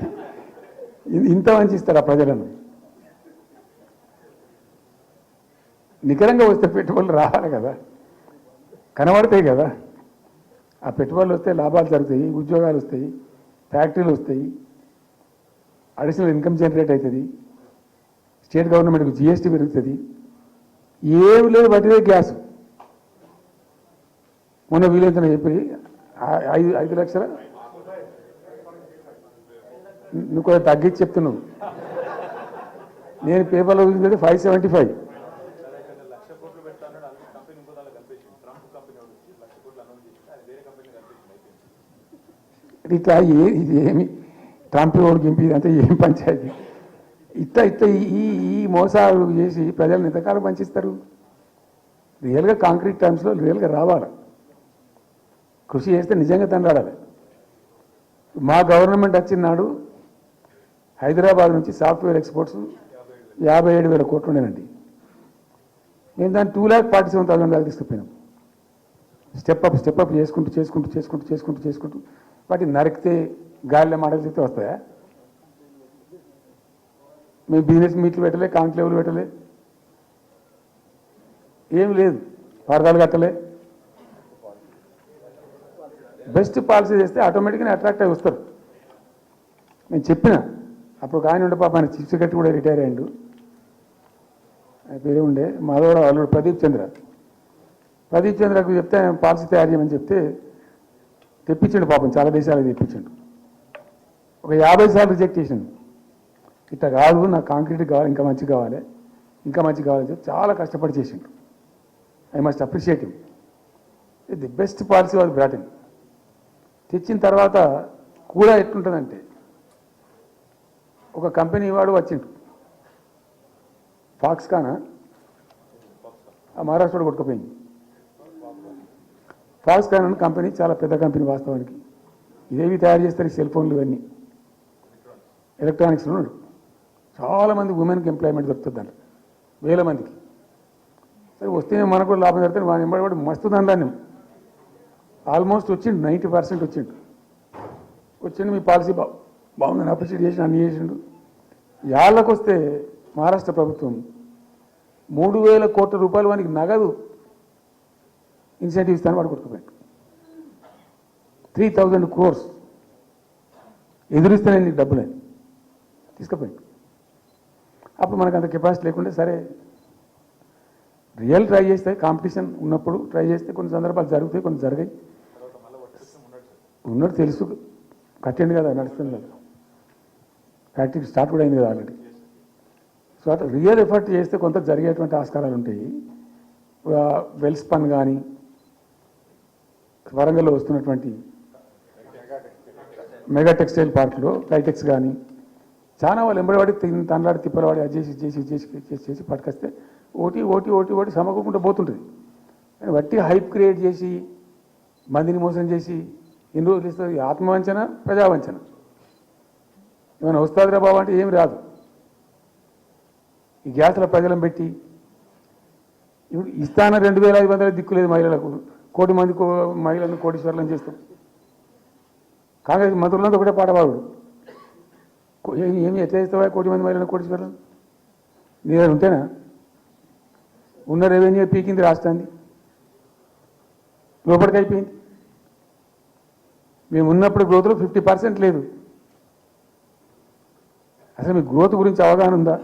ఇంత మంచి ఇస్తారా ప్రజలను? నికరంగా వస్తే పెట్టుబడులు రావాలి కదా, కనబడతాయి కదా. ఆ పెట్టుబడులు వస్తే లాభాలు జరుగుతాయి, ఉద్యోగాలు వస్తాయి, ఫ్యాక్టరీలు వస్తాయి, అడిషనల్ ఇన్కమ్ జనరేట్ అవుతుంది, స్టేట్ గవర్నమెంట్కి జిఎస్టీ పెరుగుతుంది. ఏమి లేదు, బట్టిదే గ్యాస్. మొన్న వీలైతే చెప్పి 5 లక్షల, నువ్వు కొంచెం తగ్గించి చెప్తున్నావు. నేను పేపర్లో చూసింది 575. ఇట్లా ఇది ఏమి ట్రంప్ ఓడికి ఇంపి అంటే ఏం పంచాయతీ? ఇట్లా ఇట్లా ఈ ఈ మోసాలు చేసి ప్రజలను ఎంతకాలం పంచిస్తారు? రియల్గా కాంక్రీట్ టర్మ్స్లో రియల్గా రావాలి, కృషి చేస్తే నిజంగా తండ్రాడాలి. మా గవర్నమెంట్ వచ్చిన నాడు హైదరాబాద్ నుంచి సాఫ్ట్వేర్ ఎక్స్పోర్ట్స్ 57,000 కోట్లు ఉండేనండి. మేము దాన్ని 2,47,000 దాకా తీసుకుపోయినాం. స్టెప్ అప్ చేసుకుంటూ వాటిని నరికితే గాలిలో మాటలు చెప్తే వస్తాయా? మేము బిజినెస్ మీట్లు పెట్టలే, కాంక్లేవ్లు పెట్టలే, ఏం లేదు, పరదాలు కట్టలే. బెస్ట్ పాలసీ చేస్తే ఆటోమేటిక్గా అట్రాక్ట్ అయి వస్తారు. నేను చెప్పిన అప్పుడు ఒక ఆయన ఉండే, పాప ఆయన చీఫ్ సెక్రటరీ కూడా రిటైర్ అయ్యిండు, ఆయన పేరే ఉండే మాధవరావు వాళ్ళు, ప్రదీప్ చంద్రకు చెప్తే ఆయన పాలసీ తయారు చేయమని చెప్తే తెప్పించండు. పాపం చాలా దేశాలకు తెప్పించండు. ఒక 50 సార్లు రిజెక్ట్ చేసిండు. ఇట్లా కాదు, నాకు కాంక్రీట్ కావాలి, ఇంకా మంచి కావాలి చెప్పి చాలా కష్టపడి చేసిండు. I must appreciate him. The best policy was brought in. తెచ్చిన తర్వాత కూడా ఎట్లుంటుందంటే, ఒక కంపెనీ వాడు వచ్చిండు, ఫాక్స్కాన్, ఆ మహారాష్ట్రలో కొట్టుకుపోయింది. ఫాక్స్కాన్ అనే కంపెనీ చాలా పెద్ద కంపెనీ వాస్తవానికి. ఇదేవి తయారు చేస్తారు, సెల్ ఫోన్లు, ఇవన్నీ ఎలక్ట్రానిక్స్లో చాలామంది ఉమెన్కి ఎంప్లాయ్మెంట్ దొరుకుతుంది దాంట్లో, 1000 మందికి. సరే వస్తేనే మనకు కూడా లాభం జరుగుతుంది. వాడిని ఎంబడి మస్తు దండాన్ని ఆల్మోస్ట్ వచ్చిండు, 90% వచ్చిండు. మీ పాలసీ బాగుందని అప్రిషియేట్ చేసి అన్ని చేసిండు. యాళ్ళకు వస్తే మహారాష్ట్ర ప్రభుత్వం 3,000 కోట్ల రూపాయలు వానికి నగదు ఇన్సెంటివ్ ఇస్తాను, వాడు కొట్టుకుపోయాడు. 3,000 crores ఎదురిస్తానే నీకు డబ్బులని తీసుకుపోయాడు. అప్పుడు మనకు అంత కెపాసిటీ లేకుంటే, సరే రియల్ ట్రై చేస్తే, కాంపిటీషన్ ఉన్నప్పుడు ట్రై చేస్తే కొన్ని సందర్భాలు జరుగుతాయి, కొన్ని జరిగాయి. ఉన్నట్టు తెలుసు, కట్టండి కదా, నడుస్తుంది కదా, ఫ్యాక్టరీ స్టార్ట్ కూడా అయింది కదా ఆల్రెడీ. సో అట్లా రియల్ ఎఫర్ట్ చేస్తే కొంత జరిగేటువంటి ఆస్కారాలు ఉంటాయి. వెల్స్పన్ కానీ, వరంగల్లో వస్తున్నటువంటి మెగా టెక్స్టైల్ పార్క్లో టైటెక్స్ కానీ, చాలా వాళ్ళు ఎంబడివాడి తనలాడి తిప్పలవాడి అది చేసి పట్టుకొస్తే ఓటి సమకూరుకుంటూ పోతుంటుంది. కానీ వట్టి హైప్ క్రియేట్ చేసి మందిని మోసం చేసి ఎన్ని రోజులు ఇస్తుంది? ఆత్మవంచన, ప్రజావంచన. ఏమైనా వస్తుందిరా బాబు అంటే ఏమి రాదు. ఈ గ్యాస్ల ప్రజలను పెట్టి ఇప్పుడు ఇస్తాన 2,500 దిక్కులేదు మహిళలకు, 1,000,000 మంది మహిళలను కోటీశ్వర్లను చేస్తాం. కాంగ్రెస్ మంత్రులంతా ఒకటే పాట పాడు, ఏమి ఎట్లా చేస్తావా 1,000,000 మంది మహిళలను కోటీశ్వర్లను? నీ దగ్గర ఉంటేనా? ఉన్న రెవెన్యూ పీకింది రాష్ట్రాన్ని, లోపలికి అయిపోయింది. మేము ఉన్నప్పుడు గ్రోత్లో 50% లేదు. అసలు మీకు గ్రోత్ గురించి అవగాహన ఉందా?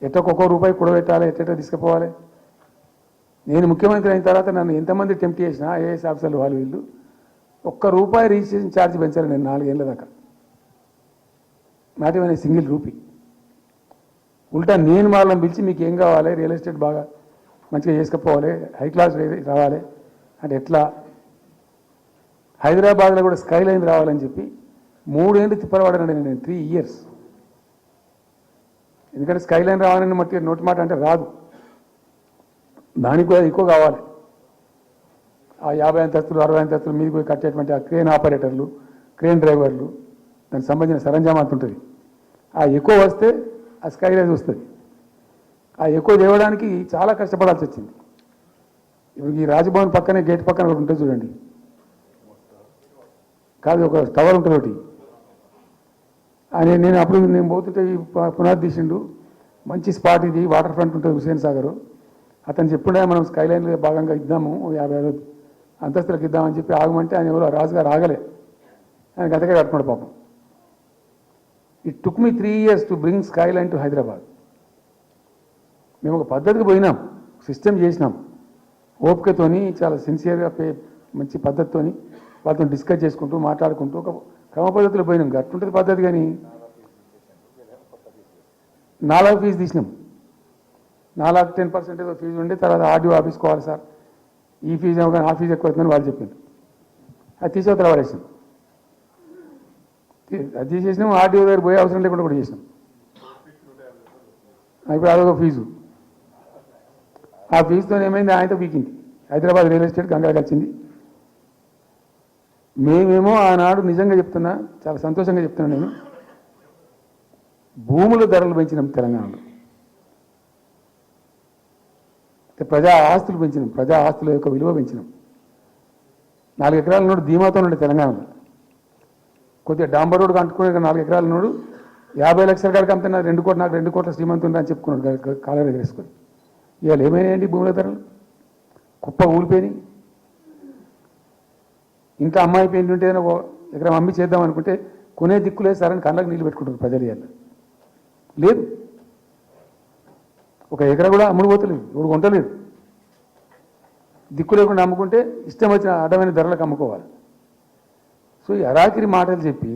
ఒక్కొక్క రూపాయి కూడబెట్టాలి, ఎట్లా తీసుకుపోవాలి? నేను ముఖ్యమంత్రి అయిన తర్వాత నన్ను ఎంతమంది టెంప్ట్ చేసినా, ఐఏఎస్ ఆఫీసర్లు వాళ్ళు వీళ్ళు, ₹1 రిజిస్ట్రేషన్ ఛార్జ్ పెంచారు నేను 4 ఏళ్ళ దాకా. Not even single rupee. ఉల్టా నేను వాళ్ళని పిలిచి మీకు ఏం కావాలి, రియల్ ఎస్టేట్ బాగా మంచిగా చేసుకుపోవాలి, హై క్లాస్ రావాలి అంటే ఎట్లా, హైదరాబాద్లో కూడా స్కై లైన్ రావాలని చెప్పి 3 ఏళ్ళు తిప్పలవాడనండి నేను, 3 years. ఎందుకంటే స్కై లైన్ రావాలని నోటి మాట అంటే రాదు, దానికి కూడా ఎక్కువ కావాలి. ఆ 50 అంతస్తులు 60 అంతస్తులు మీది పోయి కట్టేటువంటి ఆ క్రేన్ ఆపరేటర్లు, క్రేన్ డ్రైవర్లు, దానికి సంబంధించిన సరంజామా అంత ఉంటుంది. ఆ ఎక్కువ వస్తే ఆ స్కై లైన్ వస్తుంది. ఆ ఎక్కువ తేవడానికి చాలా కష్టపడాల్సి వచ్చింది. ఇప్పుడు ఈ రాజ్భవన్ పక్కనే, గేట్ పక్కన ఒకటి ఉంటుంది చూడండి, కాదు ఒక టవర్ ఉంటుంది ఒకటి. నేను అప్పుడు నేను పోతుంటే ఈ పునాది తీసిండు, మంచి స్పాట్ ఇది, వాటర్ ఫ్రంట్ ఉంటుంది హుసేన్ సాగర్. అతను చెప్పుడే మనం స్కై లైన్లో భాగంగా ఇద్దాము, 50 అంతస్తులకు ఇద్దామని చెప్పి ఆగమంటే ఆయన ఎవరు రాజుగారు ఆగలే, ఆయన గతగా కట్టుకున్నాడు పాపం. It took me 3 years to bring sky line to Hyderabad. మేము ఒక పద్ధతికి పోయినాం, సిస్టమ్ చేసినాం, ఓపికతోని చాలా సిన్సియర్గా మంచి పద్ధతితోని వాళ్ళతో డిస్కస్ చేసుకుంటూ మాట్లాడుకుంటూ ఒక క్రమ పద్ధతిలో పోయినాం. గట్టుంటుంది పద్ధతి. కానీ 4 ఫీజు తీసినాం, 4 10% ఏదో ఫీజు ఉండే, తర్వాత ఆర్డీఓ ఆఫీసుకోవాలి సార్, ఈ ఫీజు ఏమో కానీ ఆ ఫీజు ఎక్కువ అవుతుందని వాళ్ళు చెప్పింది. అది తీసేవతల వాడేసాం. అది చేసినాం, ఆర్టీఓ దగ్గర పోయే అవసరం లేకుండా కూడా చేసినాం. ఇప్పుడు అదొక ఫీజు. ఆ ఫీజుతో ఏమైంది, ఆయనతో పీకింది. హైదరాబాద్ రియల్ ఎస్టేట్ గంగా కలిసింది. మేమేమో ఆనాడు నిజంగా చెప్తున్నా, చాలా సంతోషంగా చెప్తున్నా నేను, భూముల ధరలు పెంచినాం తెలంగాణలో, ప్రజా ఆస్తులు పెంచినాం, ప్రజా ఆస్తుల యొక్క విలువ పెంచినాం. 4 ఎకరాల నోడు ధీమాతో ఉండే తెలంగాణలో. కొద్దిగా డాంబర్ రోడ్డు అంటుకునే 4 ఎకరాల నోడు 50 లక్షల కాడికి అంతా నాకు 2 కోట్ల శ్రీమంతుడు అని చెప్పుకున్నాడు కాలర్ ఎగరేసుకొని. ఇవాళ ఏమైనాయండి భూముల ధరలు? కుప్ప ఊలిపోయినాయి. ఇంకా అమ్మాయి పెయింట్ ఉంటే ఎకరం అమ్మి చేద్దాం అనుకుంటే కొనే దిక్కులేదు సార్ అని కళ్ళకు నీళ్ళు పెట్టుకుంటారు ప్రజలు. ఇవాళ లేదు, ఒక ఎకరా కూడా అమ్ముడు పోతలేదు, ఎవడు కొంటలేదు. దిక్కు లేకుండా అమ్ముకుంటే ఇష్టం వచ్చిన అడ్డమైన ధరలకు అమ్ముకోవాలి. సో ఈ అరాకిరి మాటలు చెప్పి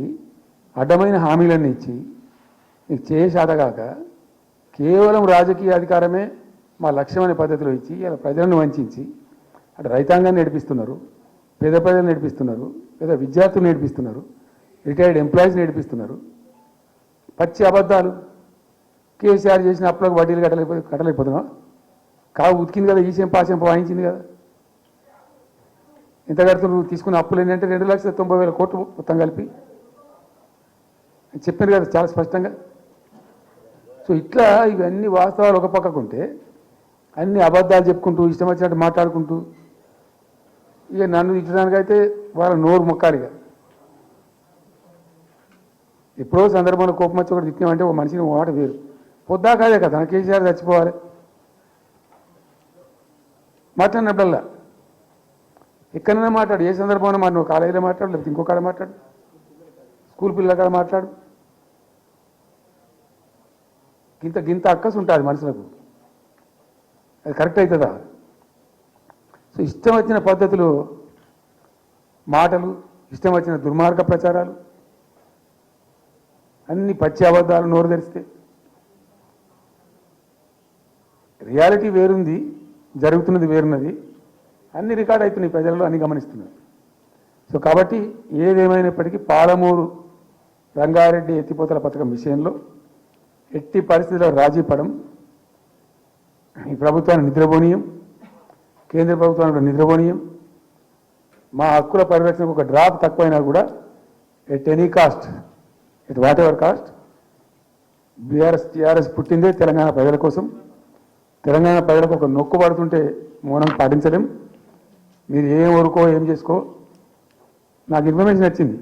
అడ్డమైన హామీలన్నీ ఇచ్చి నీకు చేసాదగాక కేవలం రాజకీయ అధికారమే మా లక్ష్యం అనే పద్ధతిలో ఇచ్చి ఇలా ప్రజలను వంచి అటు రైతాంగాన్ని నడిపిస్తున్నారు, పేద ప్రజలు నడిపిస్తున్నారు, లేదా విద్యార్థులు నడిపిస్తున్నారు, రిటైర్డ్ ఎంప్లాయీస్ నడిపిస్తున్నారు. పచ్చి అబద్ధాలు. కేసీఆర్ చేసిన అప్పులకు వడ్డీలు కట్టలేకపోతున్నావా? కావు ఉతికింది కదా, ఈ చెంప ఆ చెంప వాయించింది కదా. ఎంత కడుతున్నారు? తీసుకున్న అప్పులు ఏంటంటే 2,90,000 కోట్లు మొత్తం కలిపి చెప్పారు కదా చాలా స్పష్టంగా. సో ఇట్లా ఇవన్నీ వాస్తవాలు ఒక పక్కకుంటే అన్ని అబద్ధాలు చెప్పుకుంటూ ఇష్టం వచ్చినట్టు మాట్లాడుకుంటూ ఇక నన్ను ఇచ్చడానికైతే వాళ్ళ నోరు మొక్కాలిగా. ఎప్పుడో సందర్భంలో కోపం వచ్చి ఒకటి తిట్టినామంటే ఒక మనిషిని మాట వేరు. పొద్దాకాదే కదా కేసీఆర్ చచ్చిపోవాలి మాట్లాడినప్పుడల్లా. ఎక్కడైనా మాట్లాడు, ఏ సందర్భంలో మరి నువ్వు కాలేజీలో మాట్లాడు, లేకపోతే ఇంకో కాడ మాట్లాడు, స్కూల్ పిల్లల కాడ మాట్లాడు. గింత అక్కసు ఉంటుంది మనుషులకు. అది కరెక్ట్ అవుతుందా? సో ఇష్టం వచ్చిన పద్ధతులు, మాటలు, ఇష్టం వచ్చిన దుర్మార్గ ప్రచారాలు, అన్ని పచ్చి అబద్ధాలు నోరు తెరిస్తే. రియాలిటీ వేరుంది, జరుగుతున్నది వేరున్నది, అన్ని రికార్డ్ అవుతున్నాయి ప్రజల్లో, అన్ని గమనిస్తున్నారు. సో కాబట్టి ఏదేమైనప్పటికీ పాలమూరు రంగారెడ్డి ఎత్తిపోతల పథకం విషయంలో ఎట్టి పరిస్థితుల్లో రాజీ పడం. ఈ ప్రభుత్వాన్ని నిద్రపోనీయం, కేంద్ర ప్రభుత్వాన్ని కూడా నిద్రపోనీయం. మా హక్కుల పరిరక్షణకు ఒక డ్రాప్ తక్కువైనా కూడా at any cost, at whatever cost, TRS పుట్టిందే తెలంగాణ ప్రజల కోసం. తెలంగాణ ప్రజలకు ఒక నొక్కు పడుతుంటే మౌనం పాటించలేం. మీరు ఏం ఊరుకో ఏం చేసుకో. నాకు ఇన్ఫర్మేషన్ వచ్చింది,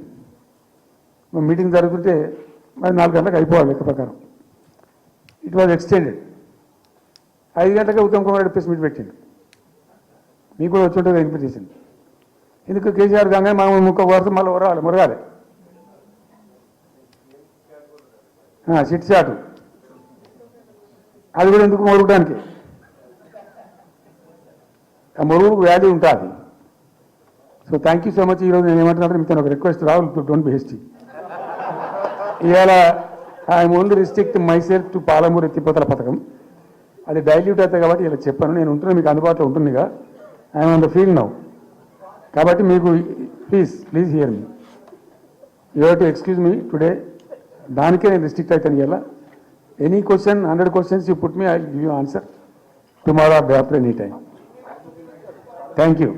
మీటింగ్ జరుగుతుంటే మరి 4 గంటలకు అయిపోవాలి లెక్క ప్రకారం. It was extended. 5 గంటలకే ఉత్తమ్ కుమార్ రెడ్డి ప్రెస్ మీట్ పెట్టిండు. మీకు కూడా వచ్చి ఉంటుంది ఇన్విటేషన్. ఎందుకు కేసీఆర్ కాగానే మనం ముక్క కోరితే మళ్ళీ రావాలి, మురగాలి. చిట్ చాటు అది కూడా ఎందుకు మొరగడానికి? ఆ మొరుగుకు వ్యాధి ఉంటుంది. So thank you so much. ఈరోజు నేను ఏమంటున్నాను, మీకు ఒక request, Rahul don't be hasty. ఇవాళ I'm only restrict my self to Palamuru ఎత్తిపోతల పథకం. అది డైల్యూట్ అవుతాయి కాబట్టి ఇలా చెప్పాను. నేను ఉంటున్నా, మీకు అందుబాటులో ఉంటుందిగా. I'm on the field now. కాబట్టి మీకు please here me. You have to excuse me today. దానికే నేను రిస్ట్రిక్ట్ అవుతాను. ఇలా any question, 100 questions you put me, I will give you answer tomorrow or day after, any time. Thank you.